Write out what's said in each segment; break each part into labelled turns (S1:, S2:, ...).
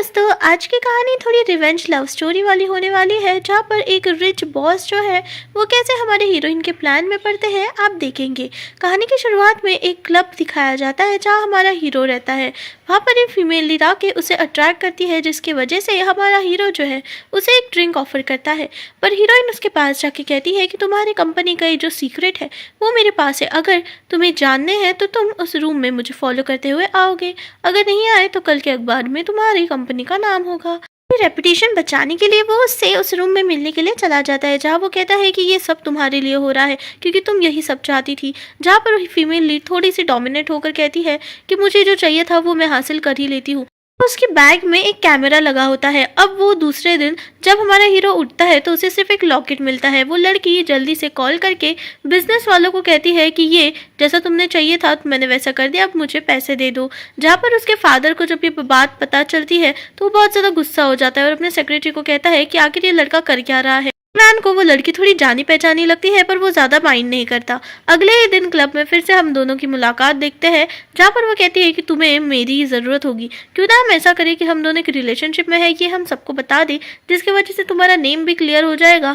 S1: दोस्तों, आज की कहानी थोड़ी रिवेंज लव स्टोरी वाली होने वाली है, जहाँ पर एक रिच बॉस जो है वो कैसे हमारे हीरोइन के प्लान में पड़ते हैं आप देखेंगे। कहानी की शुरुआत में एक क्लब दिखाया जाता है जहाँ हमारा हीरो रहता है। वहाँ पर एक फीमेल लीड आके उसे अट्रैक्ट करती है, जिसकी वजह से हमारा हीरो जो है उसे एक ड्रिंक ऑफर करता है। पर हीरोइन उसके पास जाके कहती है कि तुम्हारी कंपनी का ये जो सीक्रेट है वो मेरे पास है, अगर तुम्हें जानने हैं तो तुम उस रूम में मुझे फॉलो करते हुए आओगे, अगर नहीं आए तो कल के अखबार में तुम्हारी कंपनी का नाम होगा। रेपुटेशन बचाने के लिए वो उससे उस रूम में मिलने के लिए चला जाता है, जहाँ वो कहता है कि ये सब तुम्हारे लिए हो रहा है क्योंकि तुम यही सब चाहती थी। जहाँ पर फीमेल लीड थोड़ी सी डोमिनेट होकर कहती है कि मुझे जो चाहिए था वो मैं हासिल कर ही लेती हूँ। उसके बैग में एक कैमरा लगा होता है। अब वो दूसरे दिन जब हमारा हीरो उठता है तो उसे सिर्फ एक लॉकेट मिलता है। वो लड़की जल्दी से कॉल करके बिजनेस वालों को कहती है कि ये जैसा तुमने चाहिए था तो मैंने वैसा कर दिया, अब मुझे पैसे दे दो। जहाँ पर उसके फादर को जब ये बात पता चलती है तो वो बहुत ज़्यादा गुस्सा हो जाता है और अपने सेक्रेटरी को कहता है कि आखिर ये लड़का कर क्या रहा है। इमरान को वो लड़की थोड़ी जानी पहचानी लगती है, पर वो ज़्यादा माइंड नहीं करता। अगले ही दिन क्लब में फिर से हम दोनों की मुलाकात देखते हैं, जहाँ पर वो कहती है कि तुम्हें मेरी ज़रूरत होगी, क्यों ना हम ऐसा करें कि हम दोनों एक रिलेशनशिप में है, ये हम सबको बता दें, जिसकी वजह से तुम्हारा नेम भी क्लियर हो जाएगा।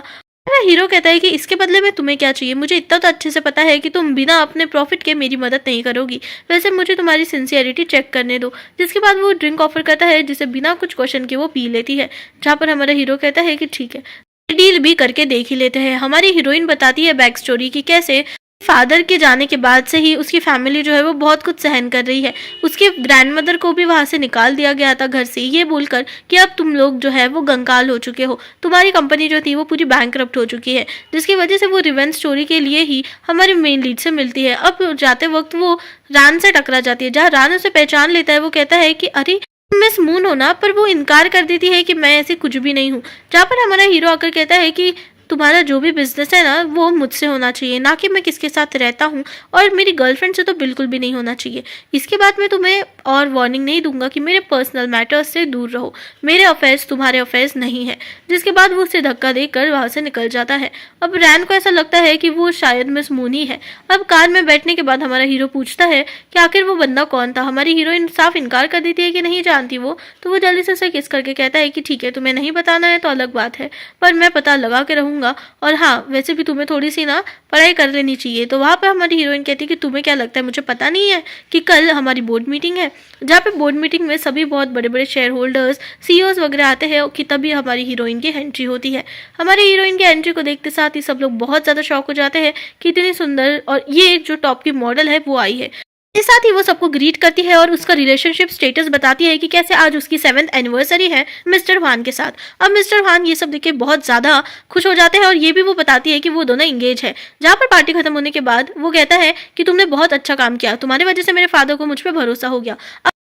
S1: मेरा हीरो कहता है कि इसके बदले में तुम्हें क्या चाहिए, मुझे इतना तो अच्छे से पता है कि तुम बिना अपने प्रॉफिट के मेरी मदद नहीं करोगी, वैसे मुझे तुम्हारी सिंसियरिटी चेक करने दो। जिसके बाद वो ड्रिंक ऑफर करता है, जिसे बिना कुछ क्वेश्चन के वो पी लेती है। जहाँ पर हमारा हीरो कहता है कि ठीक है, डील भी करके देख ही लेते हैं। हमारी हीरोइन बताती है बैक स्टोरी की कैसे फादर के जाने के बाद से ही उसकी फैमिली जो है वो बहुत कुछ सहन कर रही है। उसके ग्रैंडमदर को भी वहाँ से निकाल दिया गया था घर से, ये बोलकर कि अब तुम लोग जो है वो कंगाल हो चुके हो, तुम्हारी कंपनी जो थी वो पूरी बैंकरप्ट हो चुकी है। जिसकी वजह से वो रिवेंज स्टोरी के लिए ही हमारे मेन लीड से मिलती है। अब जाते वक्त वो रान से टकरा जाती है, जहाँ रान उसे पहचान लेता है। वो कहता है कि अरे मिस मून हो ना, पर वो इनकार कर देती है कि मैं ऐसी कुछ भी नहीं हूँ। जहाँ पर हमारा हीरो आकर कहता है कि तुम्हारा जो भी बिजनेस है ना वो मुझसे होना चाहिए, ना कि मैं किसके साथ रहता हूँ, और मेरी गर्लफ्रेंड से तो बिल्कुल भी नहीं होना चाहिए। इसके बाद मैं तुम्हें और वार्निंग नहीं दूंगा कि मेरे पर्सनल मैटर्स से दूर रहो, मेरे अफेयर्स तुम्हारे अफेयर्स नहीं है। जिसके बाद वो उसे धक्का देकर वहाँ से निकल जाता है। अब रैन को ऐसा लगता है कि वो शायद मिस मून ही है। अब कार में बैठने के बाद हमारा हीरो पूछता है कि आखिर वो बंदा कौन था। हमारी हीरोइन साफ इनकार कर देती है कि नहीं जानती वो, तो वो जल्दी से उसे किस करके कहता है कि ठीक है, तुम्हें नहीं बताना है तो अलग बात है, पर मैं पता लगा के रहूंगा, और हाँ वैसे भी तुम्हें थोड़ी सी ना पढ़ाई कर लेनी चाहिए। तो वहाँ पे हमारी हीरोइन कहती है कि तुम्हें क्या लगता है मुझे पता नहीं है कि कल हमारी बोर्ड मीटिंग है, जहाँ पे बोर्ड मीटिंग में सभी बहुत बड़े बड़े शेयर होल्डर्स सीईओज वगैरह आते हैं, कि तभी हमारी हीरोइन की एंट्री होती है। हमारी हीरोइन की एंट्री को देखते साथ ही सब लोग बहुत ज़्यादा शॉक हो जाते हैं कि इतनी सुंदर और ये जो टॉप की मॉडल है वो आई है। इसके साथ ही वो सबको ग्रीट करती है और उसका रिलेशनशिप स्टेटस बताती है कि कैसे आज उसकी 7th एनिवर्सरी है मिस्टर वान के साथ। अब मिस्टर वान ये सब देख के बहुत ज़्यादा खुश हो जाते हैं और ये भी वो बताती है कि वो दोनों इंगेज है। जहाँ पर पार्टी खत्म होने के बाद वो कहता है कि तुमने बहुत अच्छा काम किया, तुम्हारी वजह से मेरे फादर को मुझ पर भरोसा हो गया।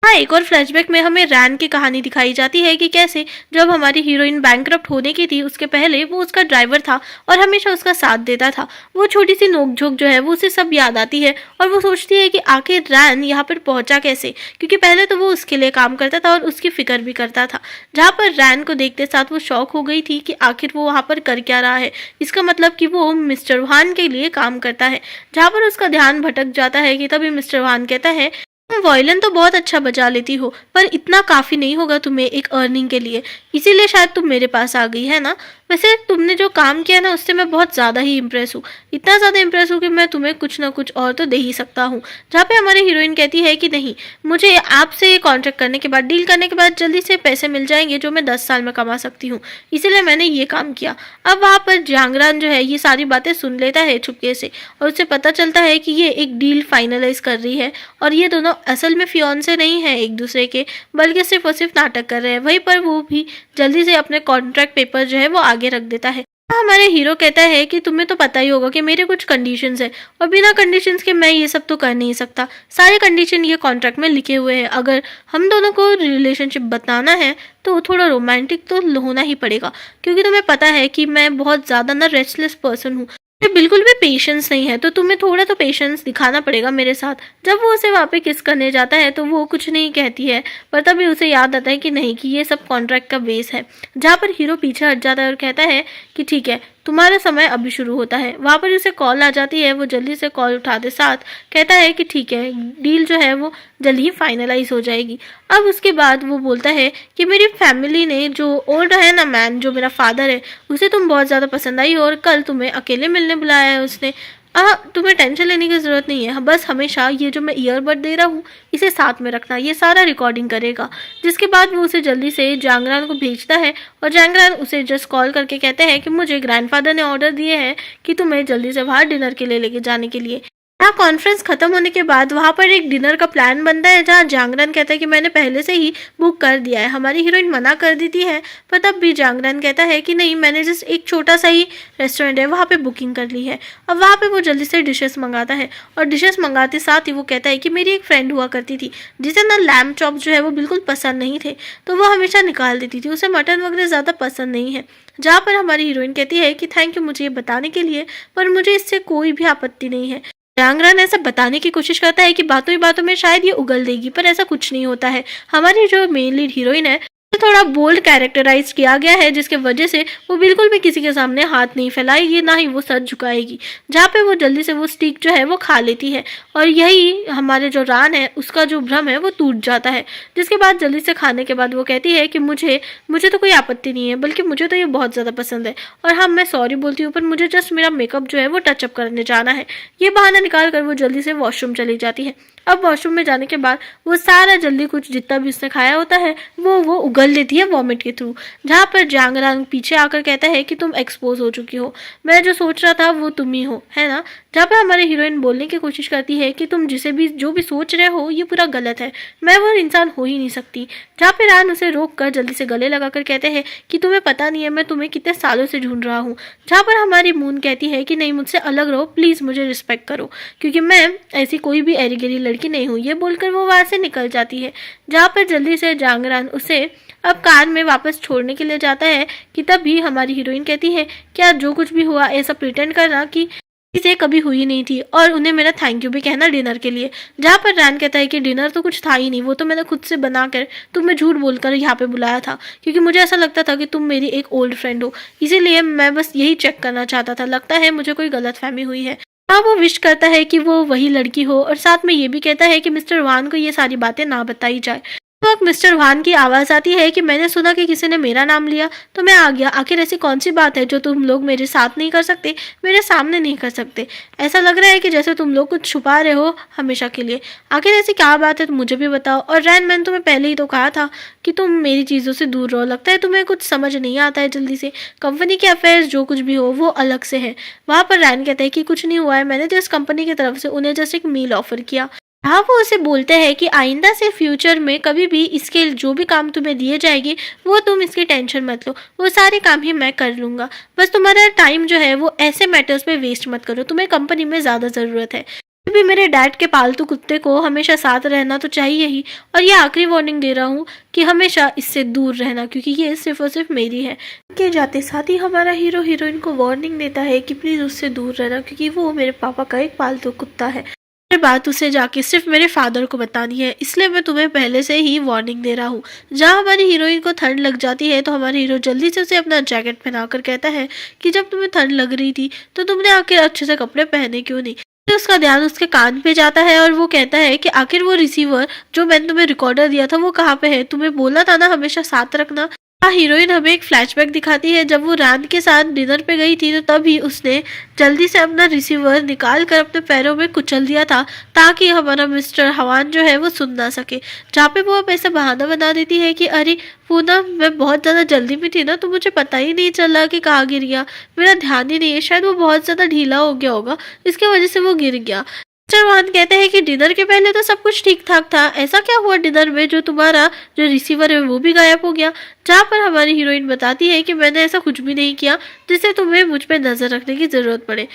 S1: हाँ, एक और फ्लैशबैक में हमें रैन की कहानी दिखाई जाती है कि कैसे जब हमारी हीरोइन बैंकरप्ट होने की थी उसके पहले वो उसका ड्राइवर था और हमेशा उसका साथ देता था। वो छोटी सी नोकझोंक जो है वो उसे सब याद आती है और वो सोचती है कि आखिर रैन यहाँ पर पहुंचा कैसे, क्योंकि पहले तो वो उसके लिए काम करता था और उसकी फिक्र भी करता था। जहाँ पर रैन को देखते साथ वो शौक हो गई थी कि आखिर वो वहाँ पर कर क्या रहा है, इसका मतलब कि वो मिस्टर वान के लिए काम करता है। जहाँ पर उसका ध्यान भटक जाता है कि तभी मिस्टर वान कहता है तुम वायलिन तो बहुत अच्छा बजा लेती हो, पर इतना काफ़ी नहीं होगा तुम्हें एक अर्निंग के लिए, इसीलिए शायद तुम मेरे पास आ गई है ना। वैसे तुमने जो काम किया ना उससे मैं बहुत ज़्यादा ही इम्प्रेस हूँ, इतना ज़्यादा इम्प्रेस हूँ कि मैं तुम्हें कुछ ना कुछ और तो दे ही सकता हूँ। जहाँ पे हमारी हीरोइन कहती है कि नहीं, मुझे आपसे कॉन्ट्रैक्ट करने के बाद, डील करने के बाद जल्दी से पैसे मिल जाएंगे जो मैं 10 साल में कमा सकती हूँ, इसीलिए मैंने ये काम किया। अब वहाँ पर जांगरान जो है ये सारी बातें सुन लेता है चुपके से और उसे पता चलता है कि ये एक डील फाइनलाइज कर रही है और ये दोनों असल में फियांसे नहीं है एक दूसरे के, बल्कि सिर्फ और सिर्फ नाटक कर रहे हैं। वहीं पर वो भी जल्दी से अपने कॉन्ट्रैक्ट पेपर जो है वो आगे रख देता है। हमारे हीरो कहता है कि तुम्हें तो पता ही होगा कि मेरे कुछ कंडीशंस है और बिना कंडीशंस के मैं ये सब तो कर नहीं सकता। सारे कंडीशन ये कॉन्ट्रैक्ट में लिखे हुए हैं। अगर हम दोनों को रिलेशनशिप बताना है तो थोड़ा रोमांटिक तो होना ही पड़ेगा, क्योंकि तुम्हें पता है कि मैं बहुत ज़्यादा ना रेस्टलेस पर्सन हूँ, बिल्कुल भी पेशेंस नहीं है, तो तुम्हें थोड़ा तो पेशेंस दिखाना पड़ेगा मेरे साथ। जब वो उसे वहाँ पे किस करने जाता है तो वो कुछ नहीं कहती है, पर तभी उसे याद आता है कि नहीं, कि ये सब कॉन्ट्रैक्ट का बेस है। जहाँ पर हीरो पीछे हट जाता है और कहता है कि ठीक है, तुम्हारा समय अभी शुरू होता है। वहाँ पर उसे कॉल आ जाती है, वो जल्दी से कॉल उठाते साथ कहता है कि ठीक है, डील जो है वो जल्द ही फाइनलाइज हो जाएगी। अब उसके बाद वो बोलता है कि मेरी फैमिली ने जो ओल्ड है ना मैन, जो मेरा फादर है, उसे तुम बहुत ज़्यादा पसंद आई और कल तुम्हें अकेले मिलने बुलाया है उसने। तुम्हें टेंशन लेने की ज़रूरत नहीं है, बस हमेशा ये जो मैं ईयरबड दे रहा हूँ इसे साथ में रखना, ये सारा रिकॉर्डिंग करेगा। जिसके बाद वो उसे जल्दी से जांगरान को भेजता है और जांगरान उसे जस्ट कॉल करके कहते हैं कि मुझे ग्रैंडफादर ने ऑर्डर दिए हैं कि तुम्हें जल्दी से बाहर डिनर के लिए लेके जाने के लिए। यहाँ कॉन्फ्रेंस खत्म होने के बाद वहाँ पर एक डिनर का प्लान बनता है, जहाँ जांगरान कहता है कि मैंने पहले से ही बुक कर दिया है। हमारी हीरोइन मना कर देती है, पर तब भी जांगरान कहता है कि नहीं, मैंने जस्ट एक छोटा सा ही रेस्टोरेंट है वहाँ पे बुकिंग कर ली है। अब वहाँ पे वो जल्दी से डिशेस मंगाता है और डिशेस मंगाते साथ ही वो कहता है कि मेरी एक फ्रेंड हुआ करती थी जिसे ना लैम्ब चॉप जो है वो बिल्कुल पसंद नहीं थे, तो वो हमेशा निकाल देती थी, उसे मटन वगैरह ज़्यादा पसंद नहीं है। जहाँ पर हमारी हीरोइन कहती है कि थैंक यू मुझे ये बताने के लिए, पर मुझे इससे कोई भी आपत्ति नहीं है। जांगरान ऐसा बताने की कोशिश करता है कि बातों ही बातों में शायद ये उगल देगी, पर ऐसा कुछ नहीं होता है। हमारी जो मेन लीड हीरोइन है थोड़ा बोल्ड कैरेक्टराइज किया गया है, जिसके वजह से वो बिल्कुल भी किसी के सामने हाथ नहीं फैलाएगी, ना ही वो सर झुकाएगी। जहाँ पे वो जल्दी से वो स्टिक जो है वो खा लेती है और यही हमारे जो रान है उसका जो भ्रम है वो टूट जाता है। जिसके बाद जल्दी से खाने के बाद वो कहती है कि मुझे तो कोई आपत्ति नहीं है, बल्कि मुझे तो ये बहुत ज़्यादा पसंद है और हाँ, मैं सॉरी बोलती हूँ, पर मुझे जस्ट मेरा मेकअप जो है वो टचअप करने जाना है। ये बहाना निकाल कर वो जल्दी से वॉशरूम चली जाती है। अब वॉशरूम में जाने के बाद वो सारा जल्दी कुछ जितना भी उसने खाया होता है वो उगल लेती है वॉमिट के थ्रू। जहाँ पर जांगरान पीछे आकर कहता है कि तुम एक्सपोज हो चुकी हो, मैं जो सोच रहा था वो तुम ही हो, है ना। जहाँ पर हमारी हीरोइन बोलने की कोशिश करती है कि तुम जो भी सोच रहे हो ये पूरा गलत है, मैं वो इंसान हो ही नहीं सकती। जहाँ पे रान उसे रोक कर जल्दी से गले लगाकर कहते हैं कि तुम्हें पता नहीं है मैं तुम्हें कितने सालों से ढूंढ रहा हूँ। जहाँ पर हमारी मून कहती है कि नहीं, मुझसे अलग रहो प्लीज़, मुझे रिस्पेक्ट करो, क्योंकि मैं ऐसी कोई भी एरी गिरी लड़की नहीं हूँ। ये बोलकर वो वहाँ से निकल जाती है। जहाँ पर जल्दी से जांगरान उसे अब कार में वापस छोड़ने के लिए जाता है कि तभी हमारी हीरोइन कहती है क्या जो कुछ भी हुआ ऐसा प्रिटेंड करना कि इसे कभी हुई नहीं थी, और उन्हें मेरा थैंक यू भी कहना डिनर के लिए। जहाँ पर रैन कहता है कि डिनर तो कुछ था ही नहीं, वो तो मैंने खुद से बनाकर तुम्हें झूठ बोलकर यहाँ पे बुलाया था, क्योंकि मुझे ऐसा लगता था कि तुम मेरी एक ओल्ड फ्रेंड हो, इसीलिए मैं बस यही चेक करना चाहता था, लगता है मुझे कोई गलतफहमी हुई है। हाँ, वो विश करता है कि वो वही लड़की हो और साथ में ये भी कहता है कि मिस्टर वान को ये सारी बातें ना बताई जाए। तो वक्त मिस्टर वान की आवाज़ आती है कि मैंने सुना कि किसी ने मेरा नाम लिया तो मैं आ गया। आखिर ऐसी कौन सी बात है जो तुम लोग मेरे साथ नहीं कर सकते, मेरे सामने नहीं कर सकते। ऐसा लग रहा है कि जैसे तुम लोग कुछ छुपा रहे हो हमेशा के लिए। आखिर ऐसी क्या बात है, तुम मुझे भी बताओ। और रैन, मैंने तुम्हें पहले ही तो कहा था कि तुम मेरी चीज़ों से दूर रहो, लगता है तुम्हें कुछ समझ नहीं आता है जल्दी से। कंपनी के अफेयर्स जो कुछ भी हो वो अलग से है। वहाँ पर रैन कहता है कि कुछ नहीं हुआ है, मैंने तो इस कंपनी की तरफ से उन्हें जस्ट एक मील ऑफर किया। हाँ, वो उसे बोलते हैं कि आइंदा से फ्यूचर में कभी भी इसके जो भी काम तुम्हें दिए जाएंगे वो तुम इसकी टेंशन मत लो, वो सारे काम ही मैं कर लूँगा। बस तुम्हारा टाइम जो है वो ऐसे मैटर्स में वेस्ट मत करो, तुम्हें कंपनी में ज़्यादा ज़रूरत है। फिर भी मेरे डैड के पालतू कुत्ते को हमेशा साथ रहना तो चाहिए ही, और ये आखिरी वार्निंग दे रहा हूँ कि हमेशा इससे दूर रहना, क्योंकि ये सिर्फ और सिर्फ मेरी है। के जाते साथ ही हमारा हीरो हीरोइन को वार्निंग देता है कि प्लीज़ उससे दूर रहना, क्योंकि वो मेरे पापा का एक पालतू कुत्ता है। ये बात उसे जाके सिर्फ मेरे फादर को बतानी है, इसलिए मैं तुम्हें पहले से ही वार्निंग दे रहा हूँ। जहाँ हमारी हीरोइन को ठंड लग जाती है तो हमारा हीरो जल्दी से उसे अपना जैकेट पहनाकर कहता है कि जब तुम्हें ठंड लग रही थी तो तुमने आखिर अच्छे से कपड़े पहने क्यों नहीं। तो उसका ध्यान उसके कान पे जाता है और वो कहता है कि आखिर वो रिसीवर जो मैंने तुम्हें रिकॉर्डर दिया था वो कहाँ पे है, तुम्हें बोला था ना हमेशा साथ रखना। हीरोइन हमें एक फ्लैशबैक दिखाती है, जब वो रैन के साथ डिनर पे गई थी तो तभी उसने जल्दी से अपना रिसीवर निकाल कर अपने पैरों में कुचल दिया था ताकि हमारा मिस्टर हवान जो है वो सुन ना सके। जहाँ पे वो अब ऐसा बहाना बना देती है कि अरे वो ना मैं बहुत ज़्यादा जल्दी में थी ना, तो मुझे पता ही नहीं चला कि कहाँ गिर गया, मेरा ध्यान ही नहीं है, शायद वो बहुत ज़्यादा ढीला हो गया होगा इसकी वजह से वो गिर गया। मिस्टर वान कहते हैं कि डिनर के पहले तो सब कुछ ठीक ठाक था, ऐसा क्या हुआ डिनर में जो तुम्हारा जो रिसीवर है वो भी गायब हो गया। जहाँ पर हमारी हीरोइन बताती है कि मैंने ऐसा कुछ भी नहीं किया जिससे तुम्हें मुझ पर नजर रखने की जरूरत पड़े।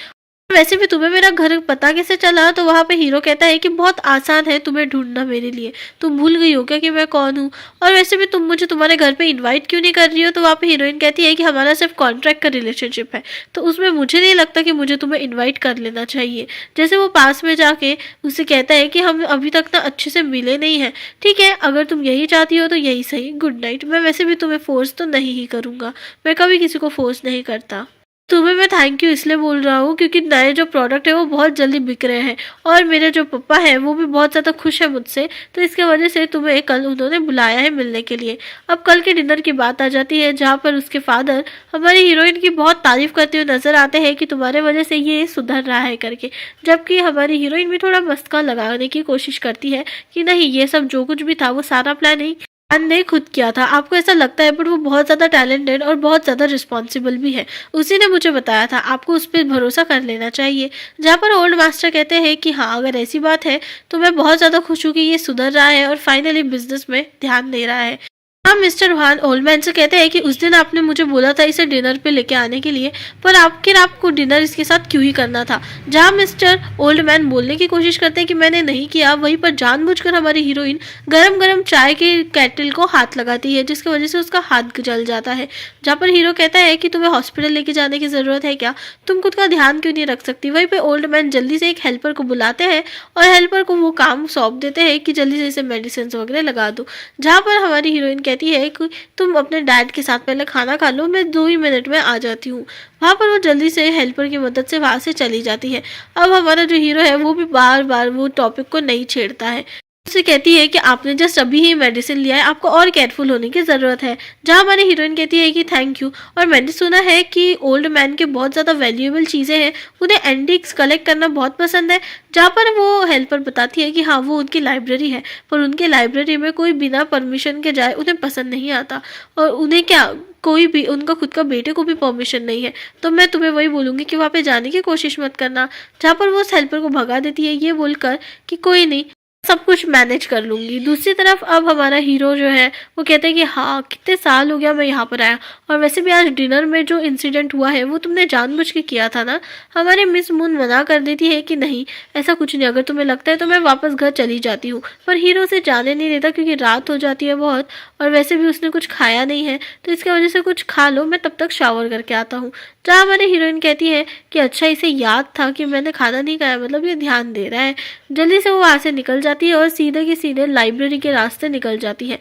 S1: वैसे भी तुम्हें मेरा घर पता कैसे चला। तो वहाँ पे हीरो कहता है कि बहुत आसान है तुम्हें ढूंढना मेरे लिए, तुम भूल गई हो क्या कि मैं कौन हूँ, और वैसे भी तुम मुझे तुम्हारे घर पे इनवाइट क्यों नहीं कर रही हो। तो वहाँ पे हीरोइन कहती है कि हमारा सिर्फ कॉन्ट्रैक्ट का रिलेशनशिप है, तो उसमें मुझे नहीं लगता कि मुझे तुम्हें इन्वाइट कर लेना चाहिए। जैसे वो पास में जाके उससे कहता है कि हम अभी तक ना अच्छे से मिले नहीं हैं, ठीक है अगर तुम यही चाहती हो तो यही सही, गुड नाइट। मैं वैसे भी तुम्हें फोर्स तो नहीं ही करूँगा, मैं कभी किसी को फोर्स नहीं करता। तुम्हें मैं थैंक यू इसलिए बोल रहा हूँ क्योंकि नए जो प्रोडक्ट है वो बहुत जल्दी बिक रहे हैं और मेरे जो पापा हैं वो भी बहुत ज़्यादा खुश है मुझसे, तो इसके वजह से तुम्हें कल उन्होंने बुलाया है मिलने के लिए। अब कल के डिनर की बात आ जाती है जहाँ पर उसके फादर हमारी हीरोइन की बहुत तारीफ करते हुए नजर आते हैं कि तुम्हारे वजह से ये सुधर रहा है करके, जबकि हमारी हीरोइन भी थोड़ा मस्का लगाने की कोशिश करती है कि नहीं, ये सब जो कुछ भी था वो सारा प्लान ही खान ने खुद किया था। आपको ऐसा लगता है, पर वो बहुत ज़्यादा टैलेंटेड और बहुत ज़्यादा रिस्पॉन्सिबल भी है। उसी ने मुझे बताया था, आपको उस पर भरोसा कर लेना चाहिए। जहाँ पर ओल्ड मास्टर कहते हैं कि हाँ, अगर ऐसी बात है तो मैं बहुत ज़्यादा खुश हूँ कि ये सुधर रहा है और फाइनली बिजनेस में ध्यान दे रहा है। हाँ, मिस्टर वान ओल्डमैन से कहते हैं कि उस दिन आपने मुझे बोला था इसे डिनर पे लेके आने के लिए, पर आखिर आपको डिनर इसके साथ क्यों ही करना था। जहाँ मिस्टर ओल्डमैन बोलने की कोशिश करते हैं कि मैंने नहीं किया, वहीं पर जानबूझकर हमारी हीरोइन गरम गरम चाय के केटल को हाथ लगाती है, जिसकी वजह से उसका हाथ जल जाता है। जहाँ पर हीरो कहता है कि तुम्हें हॉस्पिटल लेके जाने की ज़रूरत है क्या, तुम खुद का ध्यान क्यों नहीं रख सकती। वहीं पर ओल्डमैन जल्दी से एक हेल्पर को बुलाते हैं और हेल्पर को वो काम सौंप देते हैं कि जल्दी से इसे मेडिसिन वगैरह लगा दो। जहाँ पर हमारी हीरोइन कहती है कि तुम अपने डैड के साथ पहले खाना खा लो, मैं 2 ही मिनट में आ जाती हूँ। वहाँ पर वो जल्दी से हेल्पर की मदद से वहाँ से चली जाती है। अब हमारा जो हीरो है वो भी बार बार वो टॉपिक को नहीं छेड़ता है। उससे कहती है कि आपने जस्ट अभी ही मेडिसिन लिया है, आपको और केयरफुल होने की ज़रूरत है। जहाँ हमारी हीरोइन कहती है कि थैंक यू, और मैंने सुना है कि ओल्ड मैन के बहुत ज़्यादा वैल्यूएबल चीज़ें हैं, उन्हें एंटीक्स कलेक्ट करना बहुत पसंद है। जहाँ पर वो हेल्पर बताती है कि हाँ, वो उनकी लाइब्रेरी है, पर उनके लाइब्रेरी में कोई बिना परमिशन के जाए उन्हें पसंद नहीं आता, और उन्हें क्या, कोई भी उनका खुद का बेटे को भी परमिशन नहीं है। तो मैं तुम्हें वही बोलूँगी कि वहाँ पे जाने की कोशिश मत करना। जहाँ पर वो उस हेल्पर को भगा देती है ये बोलकर कि कोई नहीं, सब कुछ मैनेज कर लूँगी। दूसरी तरफ अब हमारा हीरो जो है वो कहते हैं कि हाँ, कितने साल हो गया मैं यहाँ पर आया, और वैसे भी आज डिनर में जो इंसिडेंट हुआ है वो तुमने जानबूझ के किया था ना। हमारे मिस मून मना कर देती है कि नहीं, ऐसा कुछ नहीं, अगर तुम्हें लगता है तो मैं वापस घर चली जाती हूँ, पर हीरो उसे जाने नहीं देता क्योंकि रात हो जाती है बहुत, और वैसे भी उसने कुछ खाया नहीं है, तो इसकी वजह से कुछ खा लो, मैं तब तक शावर करके आता हूँ। जहाँ हमारी हीरोइन कहती है कि अच्छा, इसे याद था कि मैंने खाना नहीं खाया, मतलब ये ध्यान दे रहा है। जल्दी से वो वहाँ से निकल जाती है और सीधे के सीधे लाइब्रेरी के रास्ते निकल जाती है।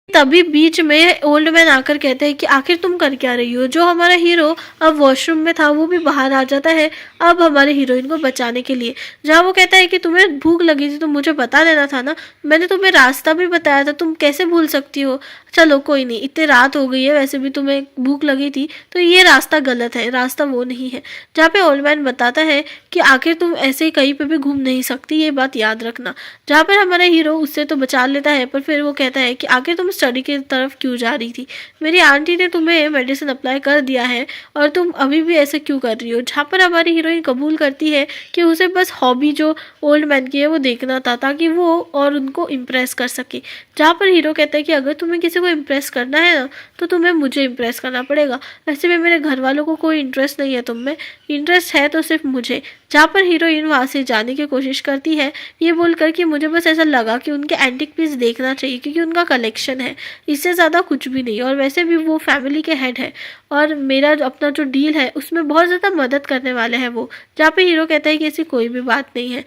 S1: तभी बीच में ओल्ड मैन आकर कहते हैं कि आखिर तुम कर क्या रही हो। जो हमारा हीरो अब वॉशरूम में था वो भी बाहर आ जाता है अब हमारे हीरोइन को बचाने के लिए। जहाँ वो कहता है कि तुम्हें भूख लगी थी तो मुझे बता देना था ना, मैंने तुम्हें रास्ता भी बताया था, तुम कैसे भूल सकती हो। चलो कोई नहीं, इतनी रात हो गई है, वैसे भी तुम्हें भूख लगी थी, तो ये रास्ता गलत है, रास्ता वो नहीं है। जहाँ पे ओल्ड मैन बताता है कि आखिर तुम ऐसे ही कहीं पे भी घूम नहीं सकती, ये बात याद रखना। जहाँ पर हमारा हीरो उससे तो बचा लेता है, पर फिर वो कहता है कि आखिर तुम स्टडी की तरफ क्यों जा रही थी, मेरी आंटी ने तुम्हें मेडिसिन अप्लाई कर दिया है और तुम अभी भी ऐसे क्यों कर रही हो। जहाँ पर हमारी हीरोइन कबूल करती है कि उसे बस हॉबी जो ओल्ड मैन की है वो देखना था, ताकि वो और उनको इम्प्रेस कर सके। जहाँ पर हीरो कहता है कि अगर तुम्हें किसी को इम्प्रेस करना है ना, तो तुम्हें मुझे इम्प्रेस करना पड़ेगा, वैसे भी मेरे घर वालों को कोई इंटरेस्ट नहीं है तुम में, इंटरेस्ट है तो सिर्फ मुझे। जहाँ पर हीरोइन वहाँ से जाने की कोशिश करती है ये बोलकर कि मुझे बस ऐसा लगा कि उनके एंटिक पीस देखना चाहिए क्योंकि उनका कलेक्शन है, इससे ज़्यादा कुछ भी नहीं, और वैसे भी वो फैमिली के हेड है और मेरा अपना जो डील है उसमें बहुत ज़्यादा मदद करने वाले हैं वो। जहाँ पे हीरो कहता है कि ऐसी कोई भी बात नहीं है।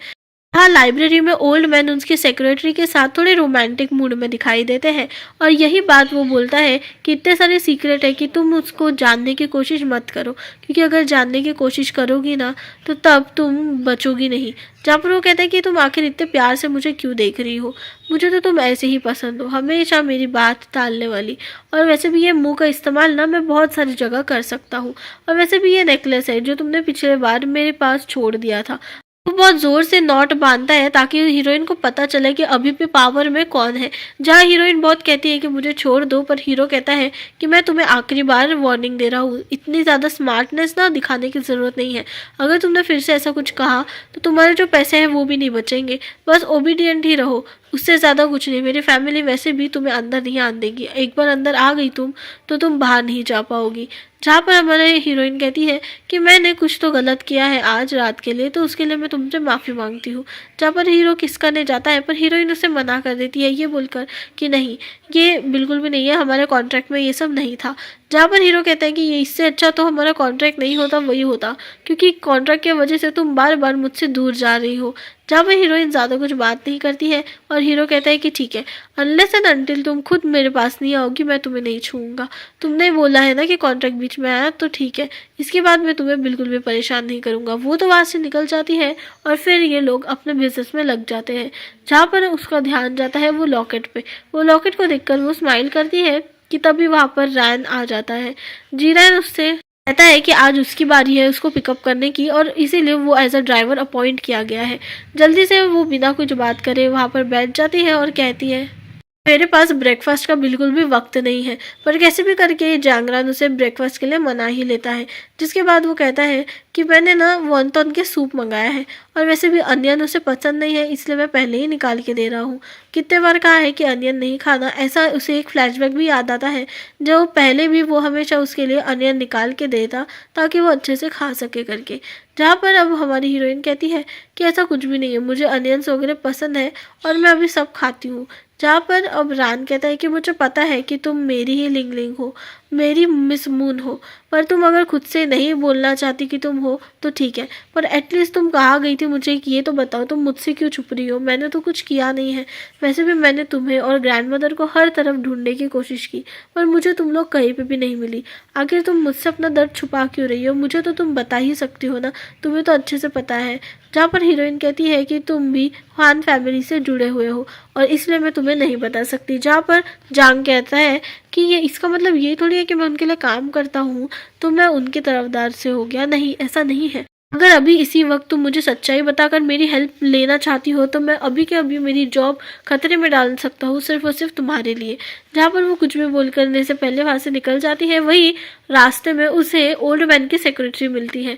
S1: हाँ, लाइब्रेरी में ओल्ड मैन उसके सेक्रेटरी के साथ थोड़े रोमांटिक मूड में दिखाई देते हैं, और यही बात वो बोलता है कि इतने सारे सीक्रेट है कि तुम उसको जानने की कोशिश मत करो, क्योंकि अगर जानने की कोशिश करोगी ना तो तब तुम बचोगी नहीं। जहाँ पर वो कहता है कि तुम आखिर इतने प्यार से मुझे क्यों देख रही हो, मुझे तो तुम ऐसे ही पसंद हो, हमेशा मेरी बात टालने वाली, और वैसे भी ये मुंह का इस्तेमाल ना मैं बहुत सारी जगह कर सकता हूँ, और वैसे भी ये नेकलेस है जो तुमने पिछले बार मेरे पास छोड़ दिया था। वो बहुत जोर से नॉट बांधता है ताकि हीरोइन को पता चले कि अभी भी पावर में कौन है। जहाँ हीरोइन बहुत कहती है कि मुझे छोड़ दो, पर हीरो कहता है कि मैं तुम्हें आखिरी बार वार्निंग दे रहा हूँ, इतनी ज़्यादा स्मार्टनेस ना दिखाने की ज़रूरत नहीं है, अगर तुमने फिर से ऐसा कुछ कहा तो तुम्हारे जो पैसे हैं वो भी नहीं बचेंगे, बस ओबीडियंट ही रहो, उससे ज़्यादा कुछ नहीं। मेरी फैमिली वैसे भी तुम्हें अंदर नहीं आने देगी, एक बार अंदर आ गई तुम तो तुम बाहर नहीं जा पाओगी। जहाँ पर हमारे हीरोइन कहती है कि मैंने कुछ तो गलत किया है आज रात के लिए, तो उसके लिए मैं तुमसे माफ़ी मांगती हूँ। जहाँ पर हीरो किस करने जाता है, पर हीरोइन उसे मना कर देती है ये बोलकर कि नहीं, ये बिल्कुल भी नहीं है, हमारे कॉन्ट्रैक्ट में ये सब नहीं था। जहाँ पर हीरो कहता है कि ये इससे अच्छा तो हमारा कॉन्ट्रैक्ट नहीं होता, वही होता, क्योंकि कॉन्ट्रैक्ट की वजह से तुम बार बार मुझसे दूर जा रही हो। जहाँ पर हीरोइन ज़्यादा कुछ बात नहीं करती है और हीरो कहता है कि ठीक है, अनलेस एंड अनटिल तुम खुद मेरे पास नहीं आओगी मैं तुम्हें नहीं छूऊंगा। तुमने बोला है ना कि कॉन्ट्रैक्ट भी बीच में आया तो ठीक है, इसके बाद मैं तुम्हें बिल्कुल भी परेशान नहीं करूँगा। वो तो वहाँ से निकल जाती है और फिर ये लोग अपने बिजनेस में लग जाते हैं। जहाँ पर उसका ध्यान जाता है वो लॉकेट पे। वो लॉकेट को देखकर वो स्माइल करती है कि तभी वहाँ पर रैन आ जाता है। जीरैन उससे कहता है कि आज उसकी बारी है उसको पिकअप करने की और इसीलिए वो एज अ ड्राइवर अपॉइंट किया गया है। जल्दी से वो बिना कुछ बात करे वहाँ पर बैठ जाती है और कहती है मेरे पास ब्रेकफास्ट का बिल्कुल भी वक्त नहीं है। पर कैसे भी करके जांगरान उसे ब्रेकफास्ट के लिए मना ही लेता है। जिसके बाद वो कहता है कि मैंने ना वॉन्टन के सूप मंगाया है और वैसे भी अनियन उसे पसंद नहीं है, इसलिए मैं पहले ही निकाल के दे रहा हूँ। कितने बार कहा है कि अनियन नहीं खाना, ऐसा उसे एक फ्लैशबैक भी याद आता है जो पहले भी वो हमेशा उसके लिए अनियन निकाल के देता ताकि वो अच्छे से खा सके करके। जहाँ पर अब हमारी हीरोइन कहती है कि ऐसा कुछ भी नहीं है, मुझे अनियंस वगैरह पसंद है और मैं अभी सब खाती हूँ। जहाँ पर अब रान कहता है कि मुझे पता है कि तुम मेरी ही लिंगलिंग हो, मेरी मिस मून हो, पर तुम अगर खुद से नहीं बोलना चाहती कि तुम हो तो ठीक है, पर एटलीस्ट तुम कहाँ गई थी मुझे ये तो बताओ, तुम मुझसे क्यों छुप रही हो? मैंने तो कुछ किया नहीं है। वैसे भी मैंने तुम्हें और ग्रैंडमदर को हर तरफ ढूंढने की कोशिश की पर मुझे तुम लोग कहीं पे भी नहीं मिली। आखिर तुम मुझसे अपना दर्द छुपा क्यों रही हो? मुझे तो तुम बता ही सकती हो ना, तुम्हें तो अच्छे से पता है। जहाँ पर हीरोइन कहती है कि तुम भी खान फैमिली से जुड़े हुए हो और इसलिए मैं तुम्हें नहीं बता सकती। जहाँ पर जांग कहता है कि ये इसका मतलब ये थोड़ी है कि मैं उनके लिए काम करता हूँ तो मैं उनके तरफदार से हो गया। नहीं, ऐसा नहीं है। अगर अभी इसी वक्त तुम मुझे सच्चाई बताकर मेरी हेल्प लेना चाहती हो तो मैं अभी के अभी मेरी जॉब खतरे में डाल सकता हूँ सिर्फ और सिर्फ तुम्हारे लिए। जहाँ पर वो कुछ भी बोल करने से पहले वहाँ से निकल जाती है, वही रास्ते में उसे ओल्ड मैन की सेक्रेटरी मिलती है।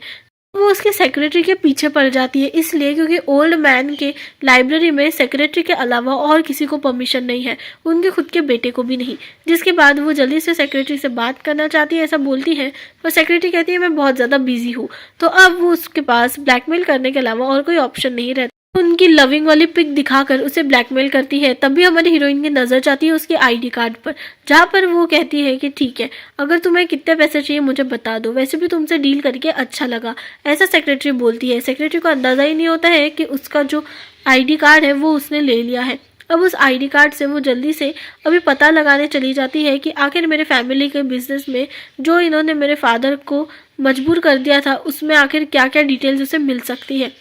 S1: वो उसके सेक्रेटरी के पीछे पड़ जाती है इसलिए क्योंकि ओल्ड मैन के लाइब्रेरी में सेक्रेटरी के अलावा और किसी को परमिशन नहीं है, उनके खुद के बेटे को भी नहीं। जिसके बाद वो जल्दी से सेक्रेटरी से बात करना चाहती है, ऐसा बोलती है, पर सेक्रेटरी कहती है मैं बहुत ज़्यादा बिजी हूँ। तो अब वो उसके पास ब्लैकमेल करने के अलावा और कोई ऑप्शन नहीं रहता। उनकी लविंग वाली पिक दिखाकर उसे ब्लैकमेल करती है। तभी हमारी हीरोइन की नज़र जाती है उसके आईडी कार्ड पर, जहाँ पर वो कहती है कि ठीक है, अगर तुम्हें कितने पैसे चाहिए मुझे बता दो, वैसे भी तुमसे डील करके अच्छा लगा। ऐसा सेक्रेटरी बोलती है। सेक्रेटरी को अंदाज़ा ही नहीं होता है कि उसका जो आईडी कार्ड है वो उसने ले लिया है। अब उस आईडी कार्ड से वो जल्दी से अभी पता लगाने चली जाती है कि आखिर मेरे फैमिली के बिजनेस में जो इन्होंने मेरे फादर को मजबूर कर दिया था उसमें आखिर क्या क्या डिटेल्स उसे मिल सकती है।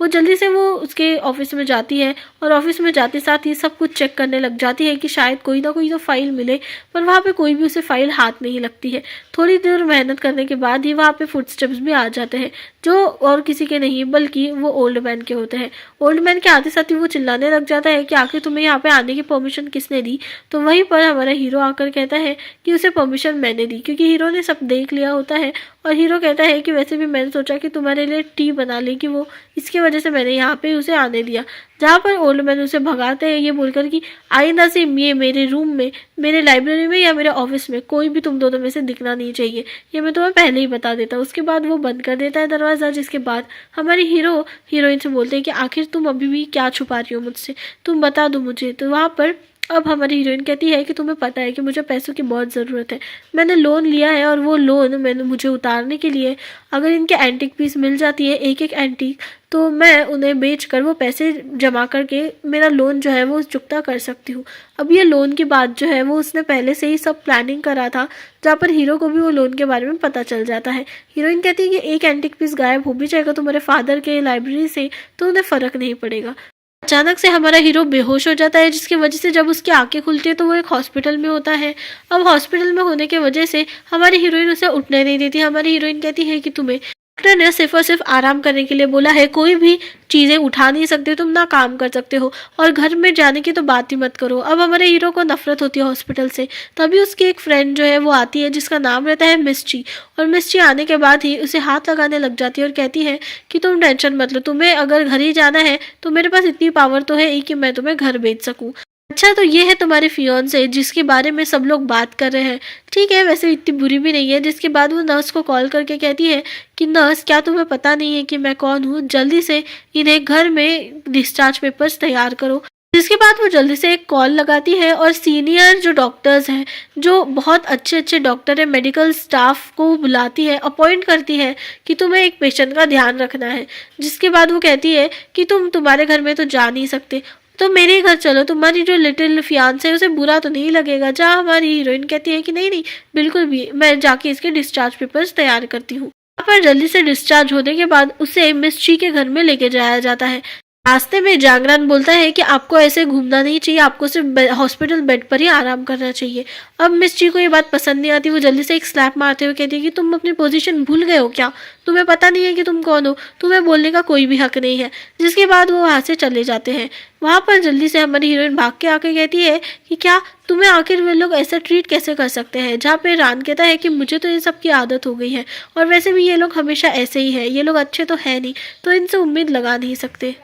S1: वो जल्दी से वो उसके ऑफिस में जाती है और ऑफिस में जाते साथ ही सब कुछ चेक करने लग जाती है कि शायद कोई ना कोई तो फाइल मिले, पर वहाँ पे कोई भी उसे फाइल हाथ नहीं लगती है। थोड़ी देर मेहनत करने के बाद ही वहाँ पे फुटस्टेप्स भी आ जाते हैं जो और किसी के नहीं बल्कि वो ओल्ड मैन के होते हैं। ओल्ड मैन के आते साथ ही वो चिल्लाने लग जाता है कि आखिर तुम्हें यहाँ पे आने की परमिशन किसने दी? तो वहीं पर हमारा हीरो आकर कहता है कि उसे परमिशन मैंने दी, क्योंकि हीरो ने सब देख लिया होता है। और हीरो कहता है कि वैसे भी मैंने सोचा कि तुम्हारे लिए टी बना लेगी वो, इसके वजह से मैंने यहाँ पे उसे आने दिया। जहाँ पर ओल्ड मैन उसे भगाते हैं ये बोलकर कि आइंदा से ये मेरे रूम में, मेरे लाइब्रेरी में या मेरे ऑफिस में कोई भी तुम दोनों में से दिखना नहीं चाहिए, ये मैं तुम्हें पहले ही बता देता हूँ। उसके बाद वो बंद कर देता है दरवाज़ा। जिसके बाद हमारी हीरो हीरोइन से बोलते हैं कि आखिर तुम अभी भी क्या छुपा रही हो मुझसे, तुम बता दो मुझे। तो वहाँ पर अब हमारी हीरोइन कहती है कि तुम्हें पता है कि मुझे पैसों की बहुत ज़रूरत है, मैंने लोन लिया है और वो लोन मैंने मुझे उतारने के लिए अगर इनके एंटीक पीस मिल जाती है एक एक एंटीक, तो मैं उन्हें बेचकर वो पैसे जमा करके मेरा लोन जो है वो चुकता कर सकती हूँ। अब ये लोन की बात जो है वो उसने पहले से ही सब प्लानिंग करा था, जहाँ पर हीरो को भी वो लोन के बारे में पता चल जाता है। हीरोइन कहती है कि एक एंटीक पीस गायब हो भी जाएगा तुम्हारे फादर के लाइब्रेरी से तो उन्हें फ़र्क नहीं पड़ेगा। अचानक से हमारा हीरो बेहोश हो जाता है, जिसकी वजह से जब उसकी आंखें खुलती है तो वो एक हॉस्पिटल में होता है। अब हॉस्पिटल में होने की वजह से हमारी हीरोइन उसे उठने नहीं देती। हमारी हीरोइन कहती है कि तुम्हें डॉक्टर ने सिर्फ और सिर्फ आराम करने के लिए बोला है, कोई भी चीज़ें उठा नहीं सकते, तुम ना काम कर सकते हो और घर में जाने की तो बात ही मत करो। अब हमारे हीरो को नफरत होती है हॉस्पिटल से। तभी उसकी एक फ्रेंड जो है वो आती है जिसका नाम रहता है मिस्टी, और मिस्टी आने के बाद ही उसे हाथ लगाने लग जाती है और कहती है कि तुम टेंशन मत लो, तुम्हें अगर घर ही जाना है तो मेरे पास इतनी पावर तो है ही कि मैं तुम्हें घर भेज सकूँ। अच्छा, तो ये है तुम्हारे फियोन्से जिसके बारे में सब लोग बात कर रहे हैं। ठीक है, वैसे इतनी बुरी भी नहीं है। जिसके बाद वो नर्स को कॉल करके कहती है कि नर्स, क्या तुम्हें पता नहीं है कि मैं कौन हूँ? जल्दी से इन्हें घर में डिस्चार्ज पेपर्स तैयार करो। जिसके बाद वो जल्दी से एक कॉल लगाती है और सीनियर जो डॉक्टर्स हैं, जो बहुत अच्छे अच्छे डॉक्टर हैं, मेडिकल स्टाफ को बुलाती है, अपॉइंट करती है कि तुम्हें एक पेशेंट का ध्यान रखना है। जिसके बाद वो कहती है कि तुम्हारे घर में तो जा नहीं सकते। तो मेरे ही घर चलो, तुम्हारी जो लिटिल फियांसे है उसे बुरा तो नहीं लगेगा। जहाँ हमारी हीरोइन कहती है कि नहीं नहीं बिल्कुल भी, मैं जाके इसके डिस्चार्ज पेपर्स तैयार करती हूँ। वहाँ पर जल्दी से डिस्चार्ज होने के बाद उसे मिस ची के घर में लेके जाया जाता है। रास्ते में जागरण बोलता है कि आपको ऐसे घूमना नहीं चाहिए, आपको सिर्फ हॉस्पिटल बेड पर ही आराम करना चाहिए। अब मिस जी को ये बात पसंद नहीं आती, वो जल्दी से एक स्लैप मारते हुए कहती है कि तुम अपनी पोजीशन भूल गए हो क्या? तुम्हें पता नहीं है कि तुम कौन हो? तुम्हें बोलने का कोई भी हक नहीं है। जिसके बाद वो वहाँ से चले जाते हैं। वहाँ पर जल्दी से हमारी हीरोइन भाग के आके कहती है कि क्या तुम्हें आखिर वे लोग ऐसा ट्रीट कैसे कर सकते हैं? जहाँ पे रान कहता है कि मुझे तो ये सब की आदत हो गई है और वैसे भी ये लोग हमेशा ऐसे ही है, ये लोग अच्छे तो है नहीं, तो इनसे उम्मीद लगा नहीं सकते।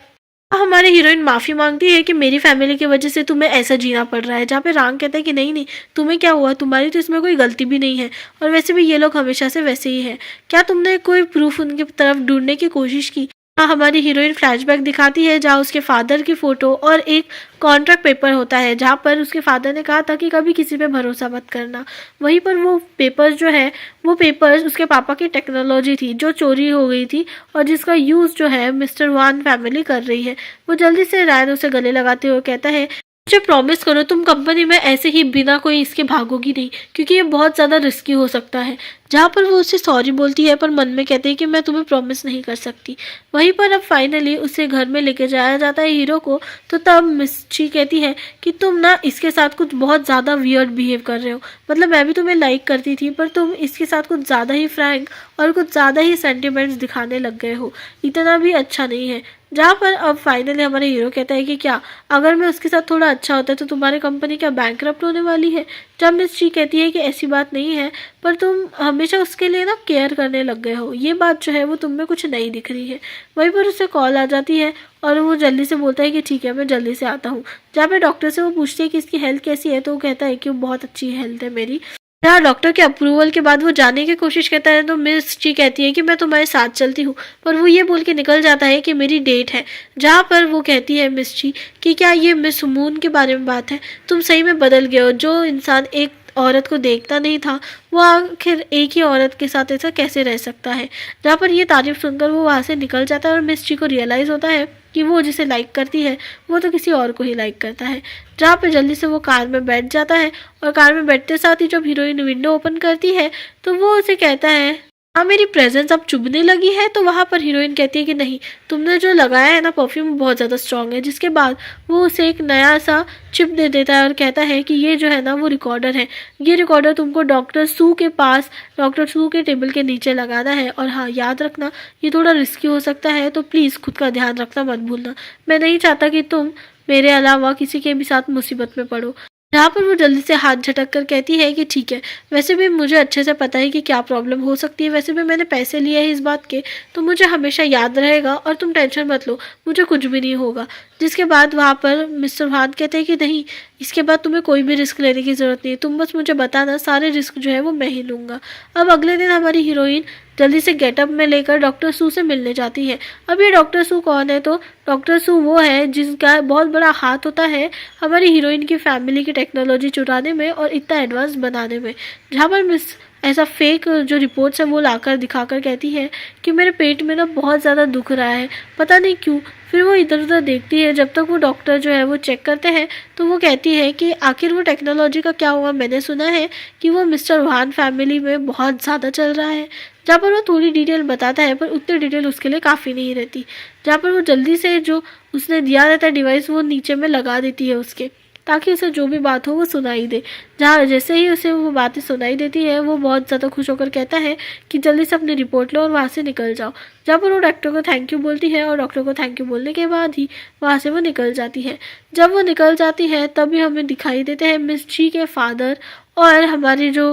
S1: हमारी हीरोइन माफ़ी मांगती है कि मेरी फैमिली की वजह से तुम्हें ऐसा जीना पड़ रहा है। जहाँ पे रांग कहता है कि नहीं नहीं तुम्हें क्या हुआ, तुम्हारी तो इसमें कोई गलती भी नहीं है और वैसे भी ये लोग हमेशा से वैसे ही है। क्या तुमने कोई प्रूफ उनकी तरफ ढूंढने की कोशिश की? हमारी हीरोइन फ्लैशबैक दिखाती है जहाँ उसके फादर की फ़ोटो और एक कॉन्ट्रैक्ट पेपर होता है जहाँ पर उसके फादर ने कहा था कि कभी किसी पे भरोसा मत करना। वहीं पर वो पेपर्स जो है वो पेपर्स उसके पापा की टेक्नोलॉजी थी जो चोरी हो गई थी और जिसका यूज़ जो है मिस्टर वान फैमिली कर रही है। वो जल्दी से रायन उसे गले लगाते हुए कहता है मुझे प्रॉमिस करो तुम कंपनी में ऐसे ही बिना कोई इसके भागोगी नहीं, क्योंकि ये बहुत ज़्यादा रिस्की हो सकता है। जहाँ पर वो उससे सॉरी बोलती है पर मन में कहती है कि मैं तुम्हें प्रॉमिस नहीं कर सकती। वहीं पर अब फाइनली उसे घर में लेके जाया जाता है हीरो को। तो तब मिस ची कहती है कि तुम ना इसके साथ कुछ बहुत ज़्यादा वियर्ड बिहेव कर रहे हो। मतलब मैं भी तुम्हें लाइक करती थी पर तुम इसके साथ कुछ ज़्यादा ही फ्रैंक और कुछ ज़्यादा ही सेंटिमेंट्स दिखाने लग गए हो। इतना भी अच्छा नहीं है। जहाँ पर अब फाइनली हमारे हीरो कहता है कि क्या अगर मैं उसके साथ थोड़ा अच्छा होता है तो तुम्हारी कंपनी क्या बैंकरप्ट होने वाली है? जब मिस ची कहती है कि ऐसी बात नहीं है पर तुम हमेशा उसके लिए ना केयर करने लग गए हो, ये बात जो है वो तुम में कुछ नहीं दिख रही है। वहीं पर उसे कॉल आ जाती है और वो जल्दी से बोलता है कि ठीक है मैं जल्दी से आता हूँ। जहाँ पे डॉक्टर से वो पूछती है कि इसकी हेल्थ कैसी है तो वो कहता है कि वो बहुत अच्छी हेल्थ है मेरी। जहाँ डॉक्टर के अप्रूवल के बाद वो जाने की कोशिश करता है तो मिस ची कहती है कि मैं तुम्हारे साथ चलती हूँ, पर वो ये बोल के निकल जाता है कि मेरी डेट है। जहाँ पर वो कहती है मिस ची कि क्या ये मिस मून के बारे में बात है? तुम सही में बदल गए हो। जो इंसान एक औरत को देखता नहीं था वो आखिर एक ही औरत के साथ ऐसा कैसे रह सकता है? जहाँ पर ये तारीफ सुनकर वो वहाँ से निकल जाता है और मिस ची को रियलाइज़ होता है कि वो जिसे लाइक करती है वो तो किसी और को ही लाइक करता है। जहाँ पे जल्दी से वो कार में बैठ जाता है और कार में बैठते साथ ही जब हीरोइन विंडो ओपन करती है तो वो उसे कहता है हाँ मेरी प्रेजेंस अब चुभने लगी है। तो वहाँ पर हीरोइन कहती है कि नहीं तुमने जो लगाया है ना परफ्यूम बहुत ज़्यादा स्ट्रॉन्ग है। जिसके बाद वो उसे एक नया सा चिप दे देता है और कहता है कि ये जो है ना वो रिकॉर्डर है, ये रिकॉर्डर तुमको डॉक्टर सू के पास डॉक्टर सू के टेबल के नीचे लगाना है। और हाँ याद रखना ये थोड़ा रिस्की हो सकता है तो प्लीज़ खुद का ध्यान रखना मत भूलना। मैं नहीं चाहता कि तुम मेरे अलावा किसी के भी साथ मुसीबत में पड़ो। जहाँ पर वो जल्दी से हाथ झटक कर कहती है कि ठीक है, वैसे भी मुझे अच्छे से पता है कि क्या प्रॉब्लम हो सकती है, वैसे भी मैंने पैसे लिए हैं इस बात के तो मुझे हमेशा याद रहेगा और तुम टेंशन मत लो, मुझे कुछ भी नहीं होगा। जिसके बाद वहाँ पर मिस्टर भान कहते हैं कि नहीं इसके बाद तुम्हें कोई भी रिस्क लेने की ज़रूरत नहीं है, तुम बस मुझे बताना, सारे रिस्क जो है वो मैं ही लूँगा। अब अगले दिन हमारी हीरोइन जल्दी से गेटअप में लेकर डॉक्टर सू से मिलने जाती है। अब ये डॉक्टर सू कौन है? तो डॉक्टर सू वो है जिसका बहुत बड़ा हाथ होता है हमारी हीरोइन की फैमिली की टेक्नोलॉजी चुराने में और इतना एडवांस बनाने में। जहाँ पर मिस ऐसा फेक जो रिपोर्ट्स है वो लाकर दिखाकर कहती है कि मेरे पेट में ना बहुत ज़्यादा दुख रहा है, पता नहीं क्यों। फिर वो इधर उधर देखती है। जब तक वो डॉक्टर जो है वो चेक करते हैं तो वो कहती है कि आखिर वो टेक्नोलॉजी का क्या हुआ? मैंने सुना है कि वो मिस्टर वान फैमिली में बहुत ज़्यादा चल रहा है। जहाँ पर वो थोड़ी डिटेल बताता है पर उतनी डिटेल उसके लिए काफ़ी नहीं रहती। जहाँ पर वो जल्दी से जो उसने दिया रहता है डिवाइस वो नीचे में लगा देती है उसके, ताकि उसे जो भी बात हो वो सुनाई दे। जहाँ जैसे ही उसे वो बातें सुनाई देती है वो बहुत ज़्यादा खुश होकर कहता है कि जल्दी से अपनी रिपोर्ट लो और वहाँ से निकल जाओ। जब वो डॉक्टर को थैंक यू बोलती है और डॉक्टर को थैंक यू बोलने के बाद ही वहाँ से वो निकल जाती है। जब वो निकल जाती है तभी हमें दिखाई देते हैं मिस जी के फादर और हमारी जो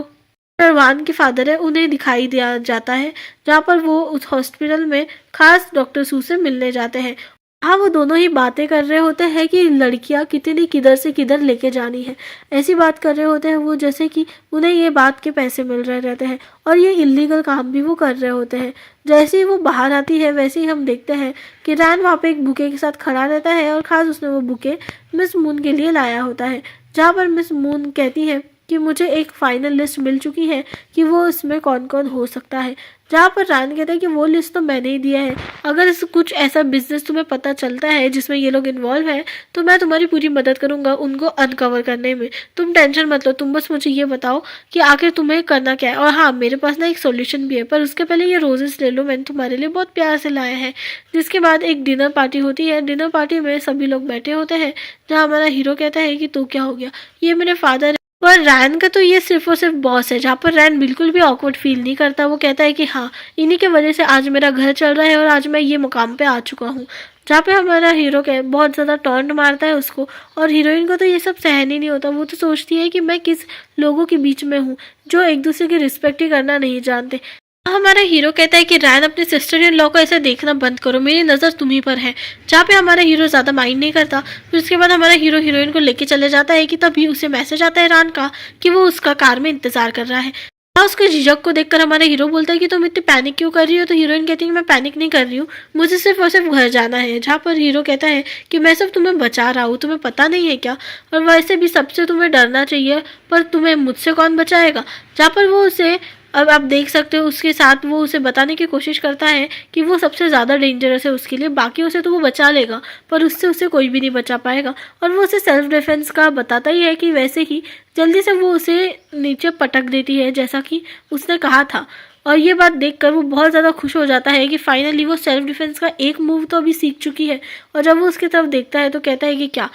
S1: वान के फादर है उन्हें दिखाई दिया जाता है। जहाँ पर वो उस हॉस्पिटल में खास डॉक्टर सू से मिलने जाते हैं। हाँ वो दोनों ही बातें कर रहे होते हैं कि लड़कियां कितनी किधर से किधर लेके जानी है। ऐसी बात कर रहे होते हैं वो जैसे कि उन्हें ये बात के पैसे मिल रहे रहते हैं और ये इलीगल काम भी वो कर रहे होते हैं। जैसे ही वो बाहर आती है वैसे ही हम देखते हैं कि रैन वहाँ पे एक बुके के साथ खड़ा रहता है और ख़ास उसने वो बुके मिस मून के लिए लाया होता है। जहाँ पर मिस मून कहती है कि मुझे एक फाइनल लिस्ट मिल चुकी है कि वो इसमें कौन कौन हो सकता है। जहाँ पर रायन कहता है कि वो लिस्ट तो मैंने ही दिया है, अगर कुछ ऐसा बिजनेस तुम्हें पता चलता है जिसमें ये लोग इन्वॉल्व हैं तो मैं तुम्हारी पूरी मदद करूँगा उनको अनकवर करने में। तुम टेंशन मत लो, तुम बस मुझे ये बताओ कि आखिर तुम्हें करना क्या है। और हाँ, मेरे पास ना एक सॉल्यूशन भी है, पर उसके पहले ये रोजेस ले लो, मैंने तुम्हारे लिए बहुत प्यार से लाया है। जिसके बाद एक डिनर पार्टी होती है। डिनर पार्टी में सभी लोग बैठे होते हैं, जहाँ हमारा हीरो कहता है कि तो क्या हो गया, ये मेरे फादर। पर रैन का तो ये सिर्फ और सिर्फ बॉस है, जहाँ पर रैन बिल्कुल भी ऑकवर्ड फील नहीं करता। वो कहता है कि हाँ, इन्हीं के वजह से आज मेरा घर चल रहा है और आज मैं ये मुकाम पे आ चुका हूँ। जहाँ पे हमारा हीरो बहुत ज़्यादा टॉन्ट मारता है उसको, और हीरोइन को तो ये सब सहन ही नहीं होता। वो तो सोचती है कि मैं किस लोगों के बीच में हूँ जो एक दूसरे की रिस्पेक्ट ही करना नहीं जानते। हमारा हीरो कहता है कि रैन, अपने सिस्टर इन लॉ को ऐसे देखना बंद करो, मेरी नज़र तुम्ही पर है। जहाँ पे हमारा हीरो ज़्यादा माइंड नहीं करता। फिर उसके बाद हमारा हीरो हीरोइन को लेके चले जाता है कि तभी उसे मैसेज आता है रैन का कि वो उसका कार में इंतजार कर रहा है। उसके झिझक को देखकर हमारा हीरो बोलता है कि तुम इतनी पैनिक क्यों कर रही हो। तो हीरोइन कहती है कि मैं पैनिक नहीं कर रही हूँ, मुझे सिर्फ और सिर्फ घर जाना है। जहाँ पर हीरो कहता है कि मैं सिर्फ तुम्हें बचा रहा हूँ, तुम्हें पता नहीं है क्या, और वैसे भी सबसे तुम्हें डरना चाहिए, पर तुम्हें मुझसे कौन बचाएगा। जहाँ पर वो उसे, अब आप देख सकते हो उसके साथ वो उसे बताने की कोशिश करता है कि वो सबसे ज़्यादा डेंजरस है उसके लिए, बाकी उसे तो वो बचा लेगा पर उससे उसे कोई भी नहीं बचा पाएगा। और वो उसे सेल्फ डिफेंस का बताता ही है कि वैसे ही जल्दी से वो उसे नीचे पटक देती है जैसा कि उसने कहा था। और ये बात देखकर वो बहुत ज़्यादा खुश हो जाता है कि फाइनली वो सेल्फ डिफेंस का एक मूव तो अभी सीख चुकी है। और जब वो उसकी तरफ देखता है तो कहता है कि क्या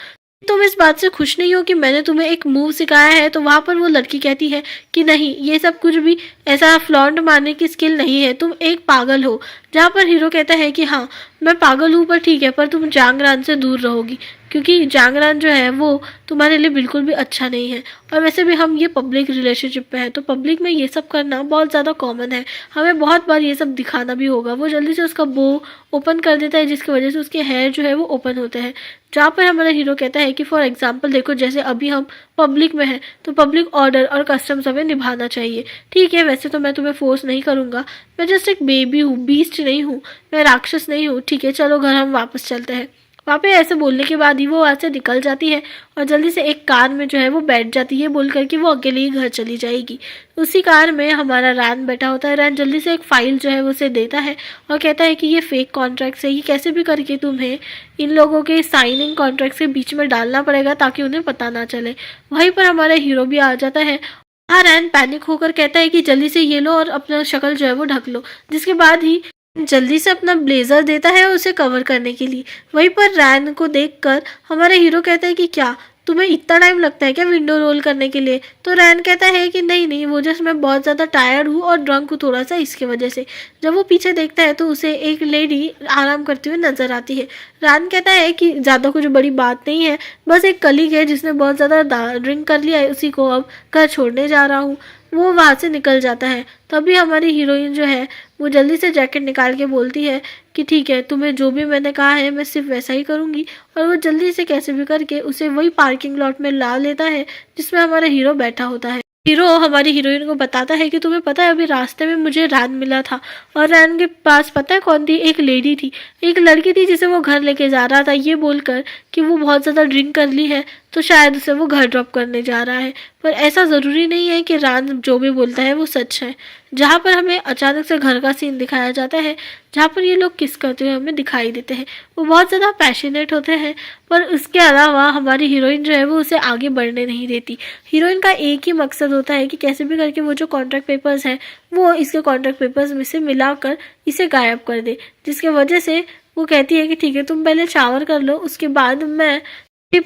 S1: तुम इस बात से खुश नहीं हो कि मैंने तुम्हें एक मूव सिखाया है। तो वहाँ पर वो लड़की कहती है कि नहीं, ये सब कुछ भी ऐसा फ्लॉन्ट मारने की स्किल नहीं है, तुम एक पागल हो। जहाँ पर हीरो कहता है कि हाँ, मैं पागल हूँ, पर ठीक है, पर तुम जांगरान से दूर रहोगी, क्योंकि जांगरान जो है वो तुम्हारे लिए बिल्कुल भी अच्छा नहीं है। और वैसे भी हम ये पब्लिक रिलेशनशिप पे हैं, तो पब्लिक में ये सब करना बहुत ज़्यादा कॉमन है, हमें बहुत बार ये सब दिखाना भी होगा। वो जल्दी से उसका बो ओपन कर देता है, जिसकी वजह से उसके हेयर जो है वो ओपन होते हैं। जहाँ पर हमारा हीरो कहता है कि फॉर एग्जाम्पल देखो, जैसे अभी हम पब्लिक में हैं तो पब्लिक ऑर्डर और कस्टम्स हमें निभाना चाहिए। ठीक है, वैसे तो मैं तुम्हें फोर्स नहीं करूँगा, मैं जस्ट एक बेबी हूँ, बीस्ट नहीं हूँ, मैं राक्षस नहीं हूँ। ठीक है, चलो घर हम वापस चलते हैं। वहाँ पे ऐसे बोलने के बाद ही वो वहाँ से निकल जाती है और जल्दी से एक कार में जो है वो बैठ जाती है, बोल कर कि वो अकेले ही घर चली जाएगी। उसी कार में हमारा रैन बैठा होता है। रैन जल्दी से एक फाइल जो है वो उसे देता है और कहता है कि ये फेक कॉन्ट्रैक्ट्स है, ये कैसे भी करके तुम्हें इन लोगों के साइनिंग कॉन्ट्रैक्ट्स के बीच में डालना पड़ेगा ताकि उन्हें पता ना चले। वहीं पर हमारा हीरो भी आ जाता है। हाँ, रैन पैनिक होकर कहता है कि जल्दी से ये लो और अपना शक्ल जो है वो ढक लो। जिसके बाद ही जल्दी से अपना ब्लेजर देता है उसे कवर करने के लिए। वहीं पर रैन को देखकर हमारा हीरो कहता है कि क्या तुम्हें इतना टाइम लगता है क्या विंडो रोल करने के लिए। तो रैन कहता है कि नहीं नहीं, वो जस्ट मैं बहुत ज़्यादा टायर्ड हूँ और ड्रंक हूँ थोड़ा सा, इसके वजह से। जब वो पीछे देखता है तो उसे एक लेडी आराम करते हुए नजर आती है। रैन कहता है कि ज़्यादा कुछ बड़ी बात नहीं है, बस एक कलीग है जिसने बहुत ज़्यादा ड्रिंक कर लिया है, उसी को अब घर छोड़ने जा रहा हूँ। वो वहाँ से निकल जाता है। तभी हमारी हीरोइन जो है वो जल्दी से जैकेट निकाल के बोलती है कि ठीक है, तुम्हें जो भी मैंने कहा है मैं सिर्फ वैसा ही करूँगी। और वो जल्दी से कैसे भी करके उसे वही पार्किंग लॉट में ला लेता है जिसमें हमारा हीरो बैठा होता है। हीरो हमारी हीरोइन को बताता है कि तुम्हें पता है अभी रास्ते में मुझे रैन मिला था, और रैन के पास पता है कौन थी, एक लेडी थी, एक लड़की थी जिसे वो घर लेके जा रहा था, ये बोलकर कि वो बहुत ज़्यादा ड्रिंक कर ली है तो शायद उसे वो घर ड्रॉप करने जा रहा है। पर ऐसा ज़रूरी नहीं है कि रैन जो भी बोलता है वो सच है। जहाँ पर हमें अचानक से घर का सीन दिखाया जाता है, जहाँ पर ये लोग किस करते हुए हमें दिखाई देते हैं। वो बहुत ज़्यादा पैशनेट होते हैं, पर उसके अलावा हमारी हीरोइन जो है वो उसे आगे बढ़ने नहीं देती। हीरोइन का एक ही मकसद होता है कि कैसे भी करके वो जो कॉन्ट्रैक्ट पेपर्स हैं वो इसके कॉन्ट्रैक्ट पेपर्स में से मिलाकर इसे गायब कर दे। जिसके वजह से वो कहती है कि ठीक है, तुम पहले शावर कर लो, उसके बाद मैं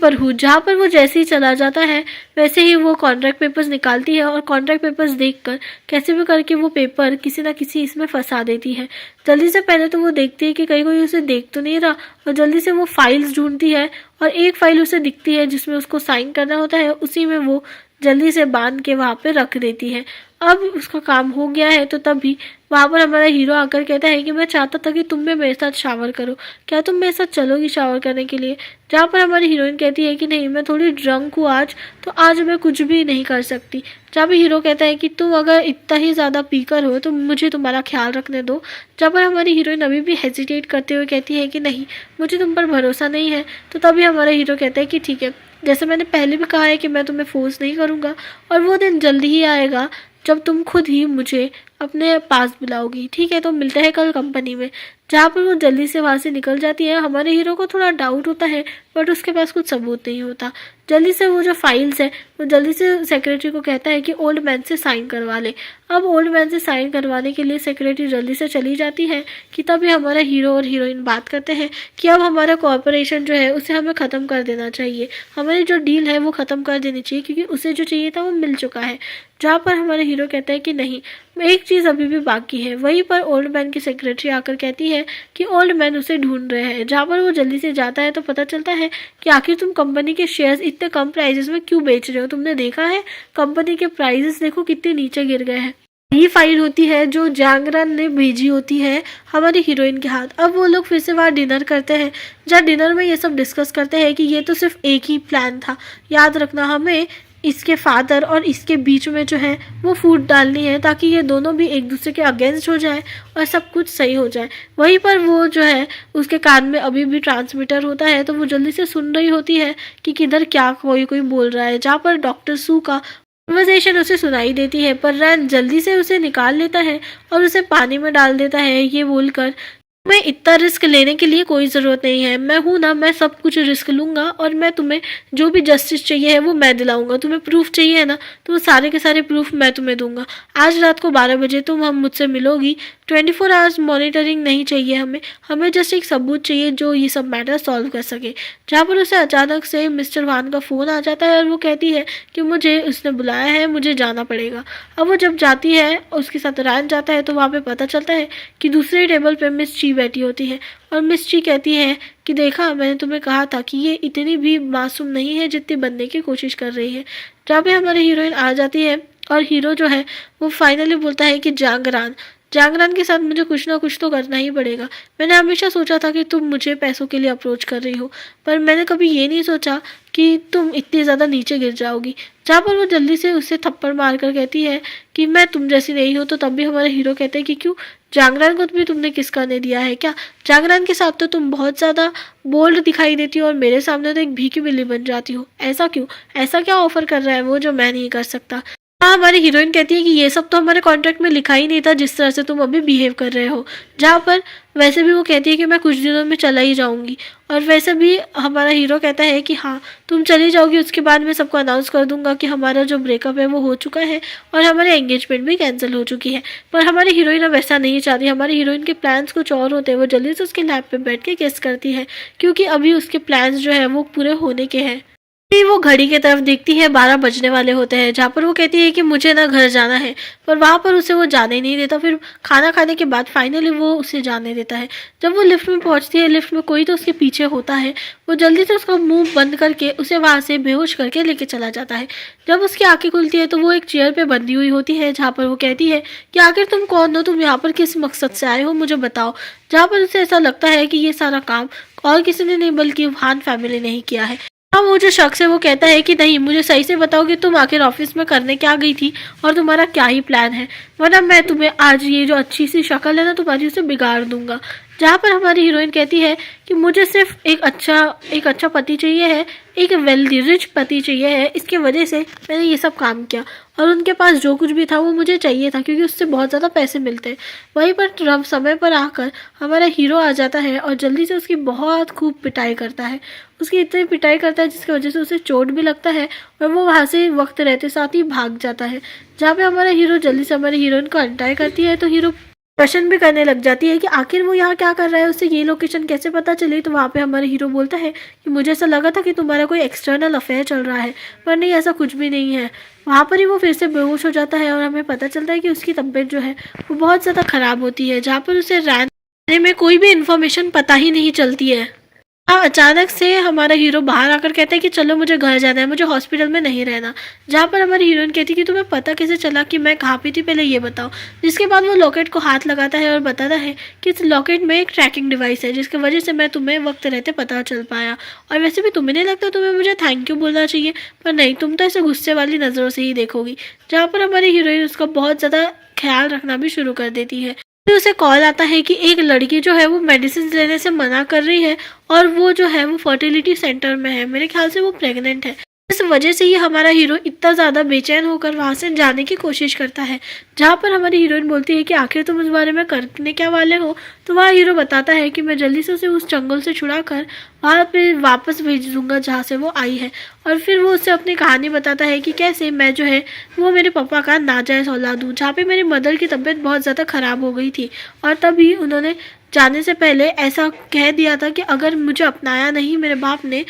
S1: पर हूँ। जहाँ पर वो जैसे ही चला जाता है वैसे ही वो कॉन्ट्रैक्ट पेपर्स निकालती है और कॉन्ट्रैक्ट पेपर्स देखकर कैसे भी करके वो पेपर किसी ना किसी इसमें फंसा देती है। जल्दी से पहले तो वो देखती है कि कहीं कोई उसे देख तो नहीं रहा, और जल्दी से वो फाइल्स ढूंढती है और एक फाइल उसे दिखती है जिसमें उसको साइन करना होता है। उसी में वो जल्दी से बांध के वहाँ पे रख देती है। अब उसका काम हो गया है तो तभी वहाँ पर हमारा हीरो आकर कहता है कि मैं चाहता था कि तुम भी मेरे साथ शावर करो, क्या तुम मेरे साथ चलोगी शावर करने के लिए। जहाँ पर हमारी हीरोइन कहती है कि नहीं, मैं थोड़ी ड्रंक हूँ आज, तो आज मैं कुछ भी नहीं कर सकती। जहाँ पर हीरो कहता है कि तुम अगर इतना ही ज़्यादा पीकर हो तो मुझे तुम्हारा ख्याल रखने दो। जहाँ पर हमारी हीरोइन अभी भी हेजिटेट करते हुए कहती है कि नहीं, मुझे तुम पर भरोसा नहीं है। तो तभी हमारा हीरो कहता है कि ठीक है, जैसे मैंने पहले भी कहा है कि मैं तुम्हें फ़ोर्स नहीं करूँगा और वो दिन जल्दी ही आएगा जब तुम खुद ही मुझे अपने पास बुलाओगी। ठीक है, तो मिलते हैं कल कंपनी में। जहाँ पर वो जल्दी से वहाँ से निकल जाती है। हमारे हीरो को थोड़ा डाउट होता है बट उसके पास कुछ सबूत नहीं होता। जल्दी से वो जो फाइल्स है वो जल्दी से सेक्रेटरी को कहता है कि ओल्ड मैन से साइन करवा ले। अब ओल्ड मैन से साइन करवाने के लिए सेक्रेटरी जल्दी से चली जाती है कि तभी हमारा हीरो और हीरोइन बात करते हैं कि अब हमारा कॉर्पोरेशन जो है उसे हमें ख़त्म कर देना चाहिए। हमारी जो डील है वो ख़त्म कर देनी चाहिए क्योंकि उसे जो चाहिए था वो मिल चुका है। जहाँ पर हमारा हीरो कहता है कि नहीं, एक चीज़ अभी भी बाकी है। वहीं पर ओल्ड मैन की सेक्रेटरी आकर कहती है कि ओल्ड मैन उसे ढूंढ रहे हैं। जहाँ पर वो जल्दी से जाता है तो पता चलता है कि आखिर तुम कंपनी के शेयर्स इतने कम प्राइसेस में क्यों बेच रहे हो। तुमने देखा है कंपनी के प्राइसेस देखो कितने नीचे गिर गए हैं। ये फाइल होती है जो जांगरन ने भेजी होती है हमारी हीरोइन के हाथ। अब वो लोग फिर से वहाँ डिनर करते हैं जहाँ डिनर में ये सब डिस्कस करते हैं कि ये तो सिर्फ एक ही प्लान था। याद रखना, हमें इसके फादर और इसके बीच में जो है वो फूट डालनी है ताकि ये दोनों भी एक दूसरे के अगेंस्ट हो जाए और सब कुछ सही हो जाए। वहीं पर वो जो है उसके कान में अभी भी ट्रांसमीटर होता है तो वो जल्दी से सुन रही होती है कि किधर क्या कोई कोई बोल रहा है। जहाँ पर डॉक्टर सू का कन्वर्सेशन उसे सुनाई देती है पर रैन जल्दी से उसे निकाल लेता है और उसे पानी में डाल देता है ये बोलकर, मैं इतना रिस्क लेने के लिए कोई ज़रूरत नहीं है। मैं हूँ ना, मैं सब कुछ रिस्क लूँगा और मैं तुम्हें जो भी जस्टिस चाहिए है वो मैं दिलाऊँगा। तुम्हें प्रूफ चाहिए है ना, तो वो सारे के सारे प्रूफ मैं तुम्हें दूँगा। आज रात को 12 बजे तुम हम मुझसे मिलोगी। 24 आवर्स मॉनिटरिंग नहीं चाहिए हमें जस्ट एक सबूत चाहिए जो ये सब मैटर सॉल्व कर सके। जहाँ पर उसे अचानक से मिस्टर वान का फ़ोन आ जाता है और वो कहती है कि मुझे उसने बुलाया है, मुझे जाना पड़ेगा। अब वो जब जाती है उसके साथ रैन जाता है तो वहाँ पे पता चलता है कि दूसरे टेबल पे मिस ची बैठी होती है और मिस ची कहती है कि देखा, मैंने तुम्हें कहा था कि ये इतनी भी मासूम नहीं है जितनी बनने की कोशिश कर रही है। जहाँ पे हमारी हीरोइन आ जाती है और हीरो जो है वो फाइनली बोलता है कि जांगरान के साथ मुझे कुछ ना कुछ तो करना ही पड़ेगा। मैंने हमेशा सोचा था कि तुम मुझे पैसों के लिए अप्रोच कर रही हो पर मैंने कभी ये नहीं सोचा कि तुम इतनी ज़्यादा नीचे गिर जाओगी। जहाँ पर वो जल्दी से उससे थप्पड़ मार कर कहती है कि मैं तुम जैसी नहीं हूँ। तो तब भी हमारे हीरो कहते हैं कि क्यों, जांगरान को भी तुमने किस करने दिया है क्या? जांगरान के साथ तो तुम बहुत ज़्यादा बोल्ड दिखाई देती हो और मेरे सामने तो एक भीखी बिल्ली बन जाती हो। ऐसा क्यों? ऐसा क्या ऑफर कर रहा है वो जो मैं नहीं कर सकता? हाँ, हमारी हीरोइन कहती है कि ये सब तो हमारे कॉन्ट्रैक्ट में लिखा ही नहीं था जिस तरह से तुम अभी बिहेव कर रहे हो। जहाँ पर वैसे भी वो कहती है कि मैं कुछ दिनों में चला ही जाऊँगी और वैसे भी हमारा हीरो कहता है कि हाँ तुम चली जाओगी, उसके बाद मैं सबको अनाउंस कर दूंगा कि हमारा जो ब्रेकअप है वो हो चुका है और हमारे एंगेजमेंट भी कैंसिल हो चुकी है। पर हमारी हीरोइन अब ऐसा नहीं चाहती। हमारी हीरोइन के प्लान्स कुछ और होते हैं। वो जल्दी से उसके लैब पे बैठ के गेस करती है क्योंकि अभी उसके प्लान्स जो है वो पूरे होने के हैं। वो घड़ी की तरफ देखती है, 12 बजने वाले होते हैं। जहाँ पर वो कहती है कि मुझे ना घर जाना है पर वहाँ पर उसे वो जाने नहीं देता। फिर खाना खाने के बाद फाइनली वो उसे जाने देता है। जब वो लिफ्ट में पहुँचती है, लिफ्ट में कोई तो उसके पीछे होता है। वो जल्दी से उसका मुंह बंद करके उसे वहाँ से बेहोश करके लेके चला जाता है। जब उसकी आंखें खुलती है तो वो एक चेयर पे बंधी हुई होती है। जहाँ पर वो कहती है कि आखिर तुम कौन हो, तुम यहाँ पर किस मकसद से आए हो, मुझे बताओ। जहाँ पर उसे ऐसा लगता है कि ये सारा काम और किसी ने नहीं बल्कि वान फैमिली ने ही किया है। अब वो जो शख्स है वो कहता है कि नहीं, मुझे सही से बताओ कि तुम आखिर ऑफिस में करने क्या गई थी और तुम्हारा क्या ही प्लान है, वरना मैं तुम्हें आज ये जो अच्छी सी शक्ल है ना तुम्हारी उसे बिगाड़ दूंगा। जहाँ पर हमारी हीरोइन कहती है कि मुझे सिर्फ एक अच्छा पति चाहिए है, एक वेल्दी रिच पति चाहिए है। इसके वजह से मैंने ये सब काम किया और उनके पास जो कुछ भी था वो मुझे चाहिए था क्योंकि उससे बहुत ज़्यादा पैसे मिलते हैं। वहीं पर ट्रम्प समय पर आकर हमारा हीरो आ जाता है और जल्दी से उसकी बहुत खूब पिटाई करता है। उसकी इतनी पिटाई करता है जिसकी वजह से उसे चोट भी लगता है और वो वहाँ से वक्त रहते साथ ही भाग जाता है। जहाँ पे हमारा हीरो जल्दी से हमारी हीरोइन को अनटाई करती है तो हीरो क्वेश्चन भी करने लग जाती है कि आखिर वो यहाँ क्या कर रहा है, उससे ये लोकेशन कैसे पता चली। तो वहाँ पे हमारा हीरो बोलता है कि मुझे ऐसा लगा था कि तुम्हारा कोई एक्सटर्नल अफेयर चल रहा है पर नहीं, ऐसा कुछ भी नहीं है। वहाँ पर ही वो फिर से बेहोश हो जाता है और हमें पता चलता है कि उसकी तबीयत जो है वो बहुत ज़्यादा ख़राब होती है। जहाँ पर उसे रैन में कोई भी इन्फॉर्मेशन पता ही नहीं चलती है। हाँ, अचानक से हमारा हीरो बाहर आकर कहता है कि चलो मुझे घर जाना है, मुझे हॉस्पिटल में नहीं रहना। जहाँ पर हमारी हीरोइन कहती है कि तुम्हें पता कैसे चला कि मैं कहाँ पे थी, पहले ये बताओ। जिसके बाद वो लॉकेट को हाथ लगाता है और बताता है कि इस लॉकेट में एक ट्रैकिंग डिवाइस है जिसकी वजह से मैं तुम्हें वक्त रहते पता चल पाया। और वैसे भी तुम्हें नहीं लगता तुम्हें मुझे थैंक यू बोलना चाहिए, पर नहीं, तुम तो ऐसे गुस्से वाली नज़रों से ही देखोगी। जहाँ पर हमारी हीरोइन उसका बहुत ज़्यादा ख्याल रखना भी शुरू कर देती है। फिर उसे कॉल आता है कि एक लड़की जो है वो मेडिसिन लेने से मना कर रही है और वो जो है वो फर्टिलिटी सेंटर में है, मेरे ख्याल से वो प्रेग्नेंट है। इस वजह से ही हमारा हीरो इतना ज़्यादा बेचैन होकर वहाँ से जाने की कोशिश करता है, जहाँ पर हमारी हीरोइन बोलती है कि आखिर तुम इस बारे में करने क्या वाले हो। तो वहाँ हीरो बताता है कि मैं जल्दी से उसे उस जंगल से छुड़ा कर वहाँ पे वापस भेज दूंगा जहाँ से वो आई है। और फिर वो उससे अपनी कहानी बताता है कि कैसे मैं जो है वो मेरे पापा का नाजायज़ औलाद हूँ, जहाँ पे मेरी मदर की तबीयत बहुत ज़्यादा ख़राब हो गई थी और तभी उन्होंने जाने से पहले ऐसा कह दिया था कि अगर मुझे अपनाया नहीं मेरे बाप ने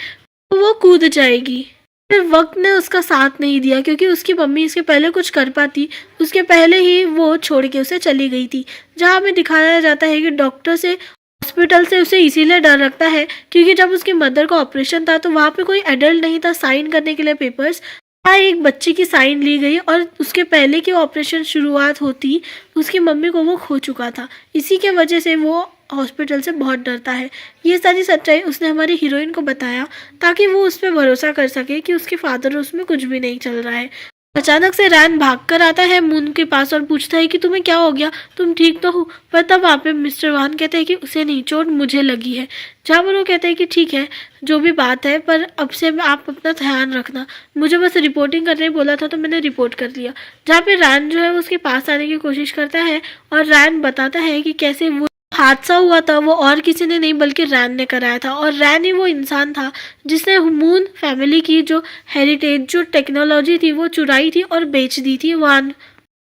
S1: तो वो कूद जाएगी। फिर वक्त ने उसका साथ नहीं दिया क्योंकि उसकी मम्मी इसके पहले कुछ कर पाती, उसके पहले ही वो छोड़ के उसे चली गई थी। जहाँ हमें दिखाया जाता है कि डॉक्टर से हॉस्पिटल से उसे इसीलिए डर लगता है क्योंकि जब उसकी मदर का ऑपरेशन था तो वहाँ पे कोई एडल्ट नहीं था साइन करने के लिए पेपर्स। वहाँ एक बच्चे की साइन ली गई और उसके पहले की ऑपरेशन शुरुआत होती उसकी मम्मी को वो खो चुका था। इसी के वजह से वो हॉस्पिटल से बहुत डरता है। ये सारी सच्चाई उसने हमारी हीरोइन को बताया ताकि वो उस पर भरोसा कर सके कि उसके फादर उसमें कुछ भी नहीं चल रहा है। अचानक से रैन भागकर आता है मून के पास और पूछता है कि तुम्हें क्या हो गया, तुम ठीक तो हो। पर तब वहाँ पे मिस्टर वान कहते हैं कि उसे नहीं, चोट मुझे लगी है। जहाँ पर वो कहते हैं कि ठीक है जो भी बात है पर अब से आप अपना ध्यान रखना, मुझे बस रिपोर्टिंग करने बोला था तो मैंने रिपोर्ट कर लिया। जहाँ पे रैन जो है उसके पास आने की कोशिश करता है और रैन बताता है कि कैसे वो हादसा हुआ था वो और किसी ने नहीं बल्कि रैन ने कराया था और रैन ही वो इंसान था जिसने मून फैमिली की जो हेरिटेज जो टेक्नोलॉजी थी वो चुराई थी और बेच दी थी वान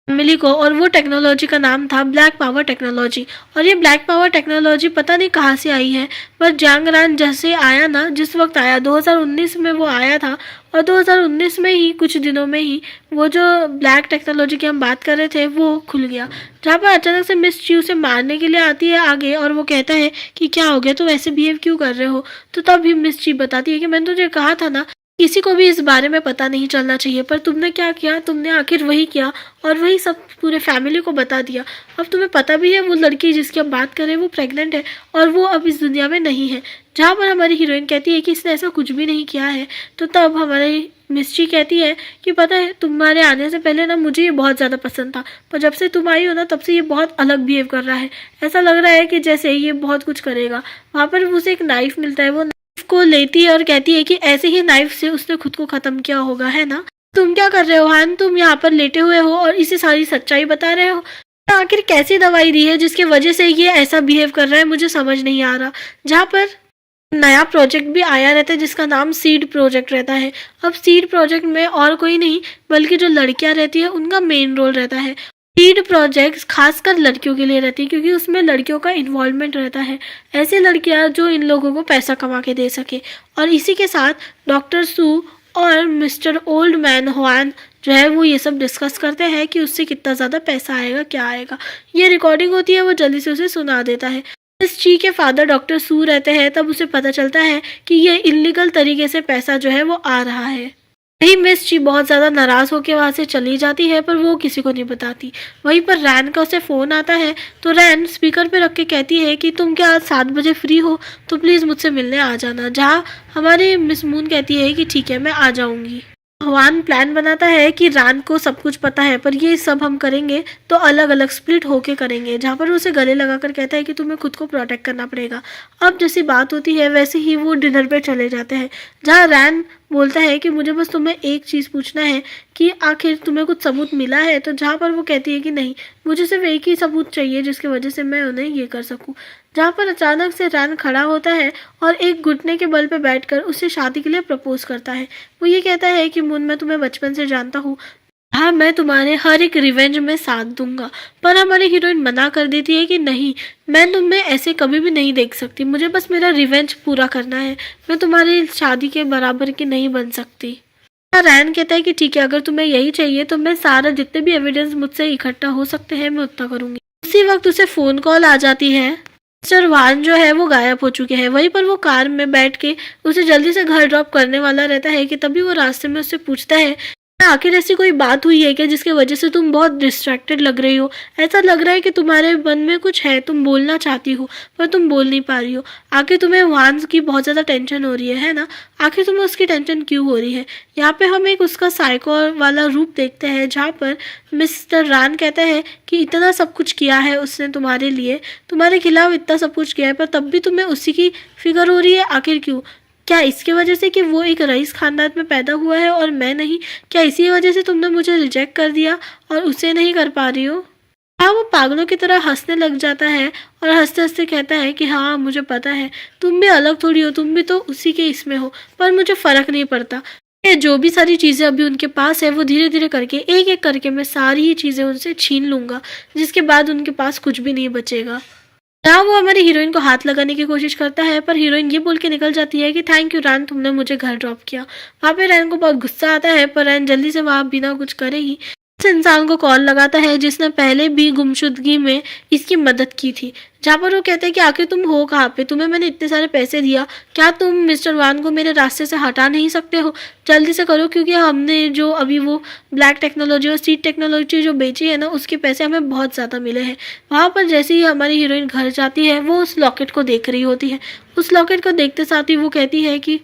S1: फैमिली को। और वो टेक्नोलॉजी का नाम था ब्लैक पावर टेक्नोलॉजी। और ये ब्लैक पावर टेक्नोलॉजी पता नहीं कहाँ से आई है पर जंग रैन जैसे आया ना, जिस वक्त आया 2019 में वो आया था और 2019 में ही कुछ दिनों में ही वो जो ब्लैक टेक्नोलॉजी की हम बात कर रहे थे वो खुल गया। जहाँ पर अचानक से मिस ची उसे मारने के लिए आती है आगे और वो कहता है कि क्या हो गया, तो ऐसे बिहेव क्यों कर रहे हो। तो तब भी मिस ची बताती है कि मैंने तुझे कहा था ना किसी को भी इस बारे में पता नहीं चलना चाहिए, पर तुमने क्या किया, तुमने आखिर वही किया और वही सब पूरे फैमिली को बता दिया। अब तुम्हें पता भी है वो लड़की जिसकी हम बात कर रहे हैं वो प्रेग्नेंट है और वो अब इस दुनिया में नहीं है। जहाँ पर हमारी हीरोइन कहती है कि इसने ऐसा कुछ भी नहीं किया है। तो तब हमारी मिस्ट्री कहती है कि पता है तुम्हारे आने से पहले ना मुझे ये बहुत ज़्यादा पसंद था, पर जब से तुम आई हो ना तब से ये बहुत अलग बिहेव कर रहा है। ऐसा लग रहा है कि जैसे ये बहुत कुछ करेगा। वहाँ पर उसे एक नाइफ मिलता है, वो को लेती है और कहती है कि ऐसे ही नाइफ से उसने खुद को खत्म किया होगा, है ना। तुम क्या कर रहे हो हान, तुम यहाँ पर लेटे हुए हो और इसे सारी सच्चाई बता रहे हो। आखिर कैसी दवाई दी है जिसकी वजह से ये ऐसा बिहेव कर रहा है, मुझे समझ नहीं आ रहा। जहाँ पर नया प्रोजेक्ट भी आया रहता है जिसका नाम सीड प्रोजेक्ट रहता है। अब सीड प्रोजेक्ट में और कोई नहीं बल्कि जो लड़कियां रहती है उनका मेन रोल रहता है। सीड प्रोजेक्ट्स खासकर लड़कियों के लिए रहती है क्योंकि उसमें लड़कियों का इन्वॉल्वमेंट रहता है, ऐसे लड़कियां जो इन लोगों को पैसा कमा के दे सके। और इसी के साथ डॉक्टर सू और मिस्टर ओल्ड मैन हुआन जो है वो ये सब डिस्कस करते हैं कि उससे कितना ज़्यादा पैसा आएगा क्या आएगा। ये रिकॉर्डिंग होती है, वो जल्दी से उसे सुना देता है। इस ची के फादर डॉक्टर सू रहते हैं, तब उसे पता चलता है कि ये इलीगल तरीके से पैसा जो है वो आ रहा है। वही मिस ची बहुत ज़्यादा नाराज़ होकर वहाँ से चली जाती है पर वो किसी को नहीं बताती। वहीं पर रैन का उसे फ़ोन आता है तो रैन स्पीकर पे रख के कहती है कि तुम क्या आज 7 बजे फ्री हो तो प्लीज़ मुझसे मिलने आ जाना। जहाँ हमारी मिस मून कहती है कि ठीक है मैं आ जाऊँगी। वान प्लान बनाता है कि रैन को सब कुछ पता है पर ये सब हम करेंगे तो अलग अलग स्प्लिट होके करेंगे। जहाँ पर उसे गले लगाकर कहता है कि तुम्हें खुद को प्रोटेक्ट करना पड़ेगा। अब जैसी बात होती है वैसे ही वो डिनर पे चले जाते हैं, जहाँ रैन बोलता है कि मुझे बस तुम्हें एक चीज़ पूछना है कि आखिर तुम्हें कुछ सबूत मिला है। तो जहाँ पर वो कहती है कि नहीं, मुझे सिर्फ एक ही सबूत चाहिए जिसकी वजह से मैं उन्हें ये कर सकूँ। जहाँ पर अचानक से रैन खड़ा होता है और एक घुटने के बल पे बैठकर उसे शादी के लिए प्रपोज करता है। वो ये कहता है कि मून मैं तुम्हें बचपन से जानता हूँ, हाँ मैं तुम्हारे हर एक रिवेंज में साथ दूंगा। पर हमारी हीरोइन मना कर देती है कि नहीं, मैं तुम्हें ऐसे कभी भी नहीं देख सकती, मुझे बस मेरा रिवेंज पूरा करना है, मैं तुम्हारी शादी के बराबर की नहीं बन सकती। रैन कहता है कि ठीक है अगर तुम्हें यही चाहिए तो मैं सारा जितने भी एविडेंस मुझसे इकट्ठा हो सकते हैं मैं उतना करूँगी। उसी वक्त उसे फ़ोन कॉल आ जाती है। मिस्टर वान जो है वो गायब हो चुके हैं। वहीं पर वो कार में बैठ के उसे जल्दी से घर ड्रॉप करने वाला रहता है कि तभी वो रास्ते में उससे पूछता है आखिर ऐसी कोई बात हुई है क्या जिसकी वजह से तुम बहुत डिस्ट्रैक्टेड लग रही हो? ऐसा लग रहा है कि तुम्हारे मन में कुछ है, तुम बोलना चाहती हो पर तुम बोल नहीं पा रही हो। आखिर तुम्हें वान्स की बहुत ज़्यादा टेंशन हो रही है ना? आखिर तुम्हें उसकी टेंशन क्यों हो रही है? यहाँ पे हम एक उसका साइको वाला रूप देखते हैं जहाँ पर मिस्टर रान कहता है कि इतना सब कुछ किया है उसने तुम्हारे लिए, तुम्हारे खिलाफ इतना सब कुछ किया है पर तब भी तुम्हें उसी की फिक्र हो रही है। आखिर क्यों? क्या इसकी वजह से कि वो एक रईस खानदान में पैदा हुआ है और मैं नहीं? क्या इसी वजह से तुमने मुझे रिजेक्ट कर दिया और उसे नहीं कर पा रही हो? हाँ, वो पागलों की तरह हंसने लग जाता है और हंसते हंसते कहता है कि हाँ मुझे पता है, तुम भी अलग थोड़ी हो, तुम भी तो उसी के इसमें हो, पर मुझे फ़र्क नहीं पड़ता। ये जो भी सारी चीज़ें अभी उनके पास है वो धीरे धीरे करके एक एक करके मैं सारी ही चीज़ें उनसे छीन लूँगा, जिसके बाद उनके पास कुछ भी नहीं बचेगा। जहाँ वो हमारी हीरोइन को हाथ लगाने की कोशिश करता है पर हीरोइन ये बोल के निकल जाती है कि थैंक यू रैन, तुमने मुझे घर ड्रॉप किया। वहाँ पे रैन को बहुत गुस्सा आता है पर रैन जल्दी से वहाँ बिना कुछ करे ही इस इंसान को कॉल लगाता है जिसने पहले भी गुमशुदगी में इसकी मदद की थी। जहाँ पर वो कहते हैं कि आखिर तुम हो कहाँ पे, तुम्हें मैंने इतने सारे पैसे दिया, क्या तुम मिस्टर वान को मेरे रास्ते से हटा नहीं सकते हो? जल्दी से करो क्योंकि हमने जो अभी वो ब्लैक टेक्नोलॉजी और सीड टेक्नोलॉजी जो बेची है ना उसके पैसे हमें बहुत ज़्यादा मिले हैं। वहाँ पर जैसे ही हमारी हीरोइन घर जाती है वो उस लॉकेट को देख रही होती है। उस लॉकेट को देखते साथ ही वो कहती है कि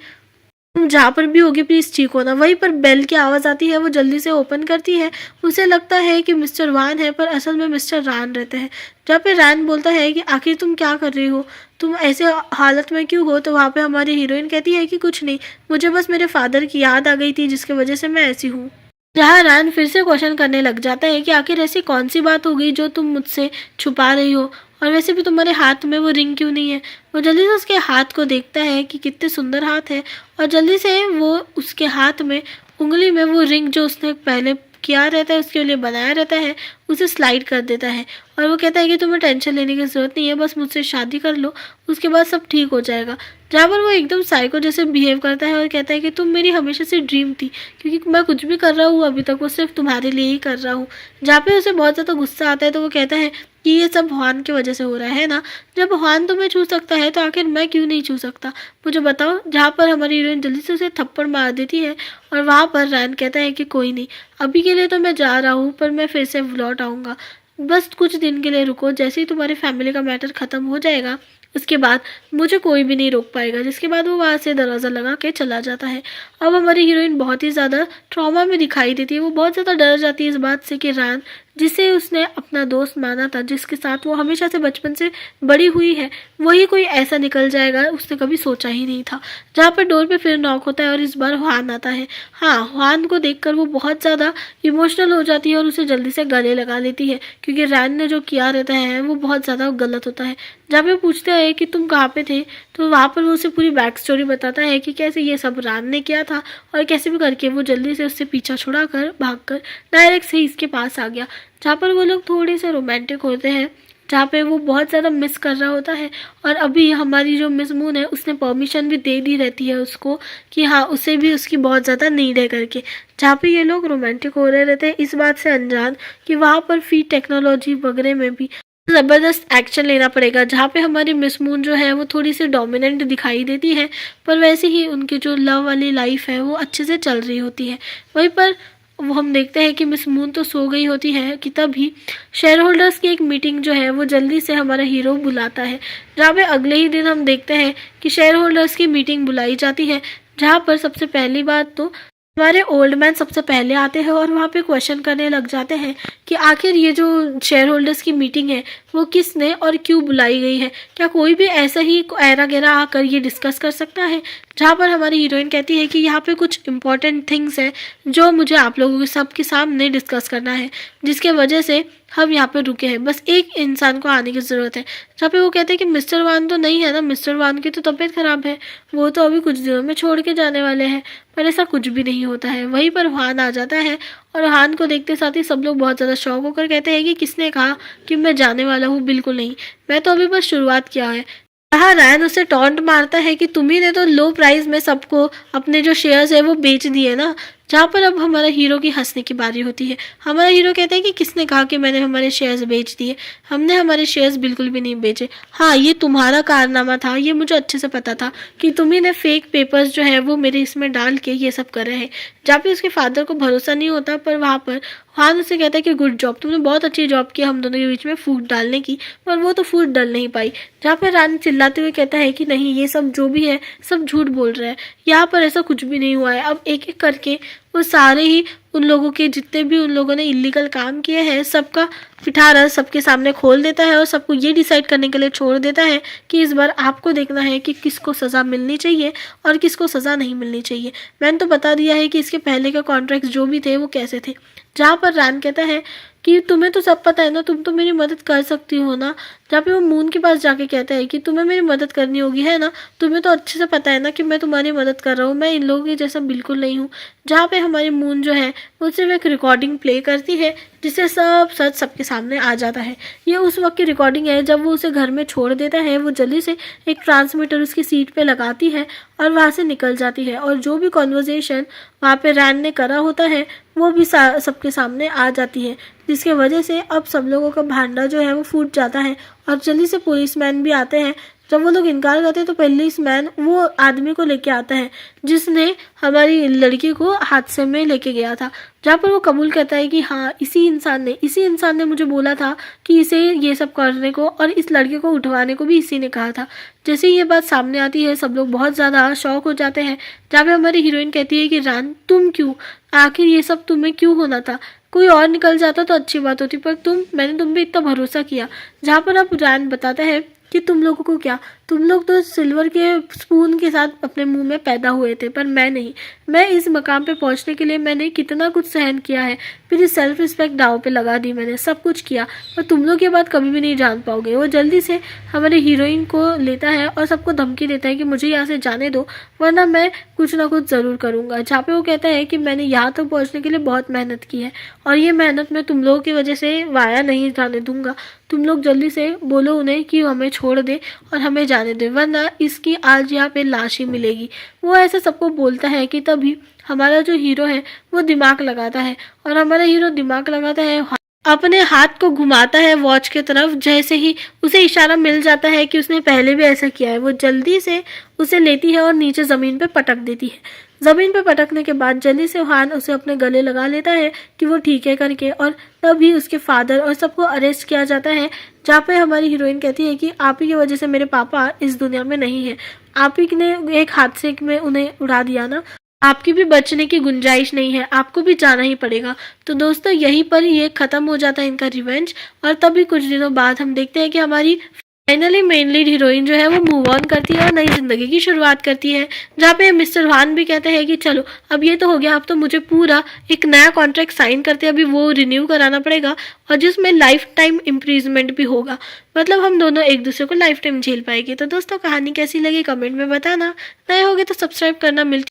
S1: तुम जहाँ पर भी होगी प्लीज़ ठीक होना। वहीं पर बेल की आवाज़ आती है, वो जल्दी से ओपन करती है। उसे लगता है कि मिस्टर वान है पर असल में मिस्टर रान रहते हैं। जहाँ पे रैन बोलता है कि आखिर तुम क्या कर रही हो, तुम ऐसे हालत में क्यों हो? तो वहाँ पे हमारी हीरोइन कहती है कि कुछ नहीं, मुझे बस मेरे फादर की याद आ गई थी जिसकी वजह से मैं ऐसी हूँ। जहाँ रैन फिर से क्वेश्चन करने लग जाता है कि आखिर ऐसी कौन सी बात हो गई जो तुम मुझसे छुपा रही हो, और वैसे भी तुम्हारे हाथ में वो रिंग क्यों नहीं है? वो जल्दी से उसके हाथ को देखता है कि कितने सुंदर हाथ है और जल्दी से वो उसके हाथ में उंगली में वो रिंग जो उसने पहले किया रहता है, उसके लिए बनाया रहता है, उसे स्लाइड कर देता है। और वो कहता है कि तुम्हें टेंशन लेने की ज़रूरत नहीं है, बस मुझसे शादी कर लो, उसके बाद सब ठीक हो जाएगा। जहाँ पर वो एकदम साइको जैसे बिहेव करता है और कहता है कि तुम मेरी हमेशा से ड्रीम थी, क्योंकि मैं कुछ भी कर रहा हूँ अभी तक वो सिर्फ तुम्हारे लिए ही कर रहा हूँ। जहाँ पे उसे बहुत ज़्यादा गुस्सा आता है तो वो कहता है कि ये सब हुआन की वजह से हो रहा है ना? जब हुआन तुम्हें छू सकता है तो आखिर मैं क्यों नहीं छू सकता? मुझे बताओ। जहाँ पर हमारी हीरोइन जल्दी से उसे थप्पड़ मार देती है और वहाँ पर रैन कहता है कि कोई नहीं, अभी के लिए तो मैं जा रहा हूँ पर मैं फिर से लौट आऊँगा, बस कुछ दिन के लिए रुको। जैसे ही तुम्हारी फैमिली का मैटर ख़त्म हो जाएगा उसके बाद मुझे कोई भी नहीं रोक पाएगा। जिसके बाद वो वहाँ से दरवाज़ा लगा के चला जाता है। अब हमारी हीरोइन बहुत ही ज़्यादा ट्रॉमा में दिखाई देती है। वो बहुत ज़्यादा डर जाती है इस बात से कि रैन, जिसे उसने अपना दोस्त माना था, जिसके साथ वो हमेशा से बचपन से बड़ी हुई है, वही कोई ऐसा निकल जाएगा उसने कभी सोचा ही नहीं था। जहाँ पर डोर पे फिर नॉक होता है और इस बार हुआन आता है। हाँ, हुआन को देखकर वो बहुत ज़्यादा इमोशनल हो जाती है और उसे जल्दी से गले लगा लेती है, क्योंकि रैन ने जो किया रहता है वो बहुत ज़्यादा गलत होता है। जहाँ पे पूछते हैं कि तुम कहाँ पे थे, तो वहाँ पर वो उसे पूरी बैक स्टोरी बताता है कि कैसे ये सब रैन ने किया था और कैसे भी करके वो जल्दी से उससे पीछा छुड़ा कर भागकर डायरेक्ट से इसके पास आ गया। जहाँ पर वो लोग थोड़े से रोमांटिक होते हैं, जहाँ पे वो बहुत ज़्यादा मिस कर रहा होता है और अभी हमारी जो मिस मून है उसने परमिशन भी दे दी रहती है उसको कि हाँ उसे भी उसकी बहुत ज़्यादा नीड है करके। जहाँ पे ये लोग रोमांटिक हो रहे रहते हैं इस बात से अनजान कि वहाँ पर फीड टेक्नोलॉजी वगैरह में भी ज़बरदस्त एक्शन लेना पड़ेगा। जहाँ पे हमारी मिस मून जो है वो थोड़ी सी डोमिनेंट दिखाई देती है, पर वैसे ही उनकी जो लव वाली लाइफ है वो अच्छे से चल रही होती है। वहीं पर वो हम देखते हैं कि मिस मून तो सो गई होती है कि तभी शेयर होल्डर्स की एक मीटिंग जो है वो जल्दी से हमारा हीरो बुलाता है। जहाँ पे अगले ही दिन हम देखते हैं कि शेयर होल्डर्स की मीटिंग बुलाई जाती है, जहाँ पर सबसे पहली बात तो हमारे ओल्ड मैन सबसे पहले आते हैं और वहाँ पे क्वेश्चन करने लग जाते हैं कि आखिर ये जो शेयर होल्डर्स की मीटिंग है वो किसने और क्यों बुलाई गई है, क्या कोई भी ऐसा ही ऐरा गैरा आकर ये डिस्कस कर सकता है। जहाँ पर हमारी हीरोइन कहती है कि यहाँ पे कुछ इंपॉर्टेंट थिंग्स है जो मुझे आप लोगों के सबके सामने डिस्कस करना है, जिसके वजह से हम यहाँ पे रुके हैं, बस एक इंसान को आने की ज़रूरत है। जहाँ पे वो कहते हैं कि मिस्टर वान तो नहीं है ना, मिस्टर वान की तो तबीयत ख़राब है, वो तो अभी कुछ दिनों में छोड़ के जाने वाले हैं। पर ऐसा कुछ भी नहीं होता है। वहीं पर हान आ जाता है और हान को देखते साथ ही सब लोग बहुत ज़्यादा शौक होकर कहते हैं कि किसने कहा कि मैं जाने वाला हूँ, बिल्कुल नहीं, मैं तो अभी बस शुरुआत किया है। हाँ, रैन उसे टॉन्ट मारता है कि तुम्ही ने तो लो प्राइस में सबको अपने जो शेयर्स है वो बेच दिए ना। जहाँ पर अब हमारा हीरो की हंसने की बारी होती है। हमारा हीरो कहता है कि किसने कहा कि मैंने हमारे शेयर्स बेच दिए, हमने हमारे शेयर्स बिल्कुल भी नहीं बेचे। हाँ, ये तुम्हारा कारनामा था, ये मुझे अच्छे से पता था कि तुम्ही ने फेक पेपर्स जो है वो मेरे इसमें डाल के ये सब कर रहे हैं। जहाँ पे उसके फादर को भरोसा नहीं होता, पर वहाँ पर हान उसे कहता है कि गुड जॉब, तुमने बहुत अच्छी जॉब की हम दोनों के बीच में फूट डालने की, पर वो तो फूट डाल नहीं पाई। जहाँ पे रान चिल्लाते हुए कहता है कि नहीं, ये सब जो भी है सब झूठ बोल रहा है, यहाँ पर ऐसा कुछ भी नहीं हुआ है। अब एक एक करके वो सारे ही उन लोगों के जितने भी उन लोगों ने इलीगल काम किए हैं सबका पिटारा सबके सामने खोल देता है और सबको ये डिसाइड करने के लिए छोड़ देता है कि इस बार आपको देखना है कि किसको सज़ा मिलनी चाहिए और किसको सज़ा नहीं मिलनी चाहिए। मैंने तो बता दिया है कि इसके पहले के कॉन्ट्रैक्ट्स जो भी थे वो कैसे थे। जहाँ पर रान कहता है कि तुम्हें तो सब पता है ना, तुम तो मेरी मदद कर सकती हो ना। जहाँ पे वो मून के पास जाके कहता है कि तुम्हें मेरी मदद करनी होगी, है ना, तुम्हें तो अच्छे से पता है ना कि मैं तुम्हारी मदद कर रहा हूँ, मैं इन लोगों के जैसा बिल्कुल नहीं हूँ। जहाँ पे हमारी मून जो है वो सिर्फ एक रिकॉर्डिंग प्ले करती है जिससे सब सच सबके सामने आ जाता है। ये उस वक्त की रिकॉर्डिंग है जब वो उसे घर में छोड़ देता है। वो जल्दी से एक ट्रांसमीटर उसकी सीट पे लगाती है और वहाँ से निकल जाती है, और जो भी कॉन्वर्जेशन वहाँ पे रैन ने करा होता है वो भी सबके सामने आ जाती है, जिसके वजह से अब सब लोगों का भांडा जो है वो फूट जाता है। और जल्दी से पुलिसमैन भी आते हैं। जब वो लोग इनकार करते हैं तो पुलिसमैन वो आदमी को लेके आता है जिसने हमारी लड़की को हादसे में लेके गया था। जहाँ पर वो कबूल करता है कि हाँ, इसी इंसान ने मुझे बोला था कि इसे ये सब करने को और इस लड़के को उठवाने को भी इसी ने कहा था। जैसे ही ये बात सामने आती है सब लोग बहुत ज़्यादा शॉक हो जाते हैं। जहाँ पे हमारी हीरोइन कहती है कि रान, तुम क्यों, आखिर ये सब तुम्हें क्यों होना था, कोई और निकल जाता तो अच्छी बात होती, पर मैंने तुम पे इतना भरोसा किया। जहाँ पर अब रैन बताता है कि तुम लोगों को क्या, तुम लोग तो सिल्वर के स्पून के साथ अपने मुंह में पैदा हुए थे, पर मैं नहीं। मैं इस मकाम पे पहुंचने के लिए मैंने कितना कुछ सहन किया है, फिर सेल्फ रिस्पेक्ट दाव पे लगा दी, मैंने सब कुछ किया, पर तुम लोग ये बात कभी भी नहीं जान पाओगे। वो जल्दी से हमारे हीरोइन को लेता है और सबको धमकी देता है कि मुझे यहाँ से जाने दो, वरना मैं कुछ ना कुछ ज़रूर करूँगा। जहाँ पे वो कहता है कि मैंने यहाँ तक पहुँचने के लिए बहुत मेहनत की है और ये मेहनत मैं तुम लोगों की वजह से वाया नहीं जाने दूंगा। तुम लोग जल्दी से बोलो उन्हें कि हमें छोड़ दे और हमें जाने दे, वरना इसकी आज यहाँ पे लाश ही मिलेगी। वो ऐसे सबको बोलता है कि तभी हमारा जो हीरो है वो दिमाग लगाता है, और हमारा हीरो दिमाग लगाता है, अपने हाथ को घुमाता है वॉच की तरफ। जैसे ही उसे इशारा मिल जाता है कि उसने पहले भी ऐसा किया है, वो जल्दी से उसे लेती है और नीचे ज़मीन पे पटक देती है। ज़मीन पे पटकने के बाद जल्दी से हान उसे अपने गले लगा लेता है कि वो ठीक है करके, और तभी उसके फादर और सबको अरेस्ट किया जाता है। जहाँ पे हमारी हीरोइन कहती है कि आप ही की वजह से मेरे पापा इस दुनिया में नहीं है, आप ही ने एक हादसे में उन्हें उड़ा दिया ना, आपकी भी बचने की गुंजाइश नहीं है, आपको भी जाना ही पड़ेगा। तो दोस्तों यहीं पर ये ख़त्म हो जाता है इनका रिवेंज, और तभी कुछ दिनों बाद हम देखते हैं कि हमारी फाइनली मेन लीड हीरोइन जो है वो मूव ऑन करती है और नई ज़िंदगी की शुरुआत करती है। जहाँ पे मिस्टर हान भी कहते हैं कि चलो अब ये तो हो गया, अब तो मुझे पूरा एक नया कॉन्ट्रैक्ट साइन करते हैं, अभी वो रिन्यू कराना पड़ेगा, और जिसमें लाइफ टाइम इम्प्रिजमेंट भी होगा, मतलब हम दोनों एक दूसरे को लाइफ टाइम झेल पाएंगे। तो दोस्तों कहानी कैसी लगी कमेंट में बताना, नए होगे तो सब्सक्राइब करना। मिलती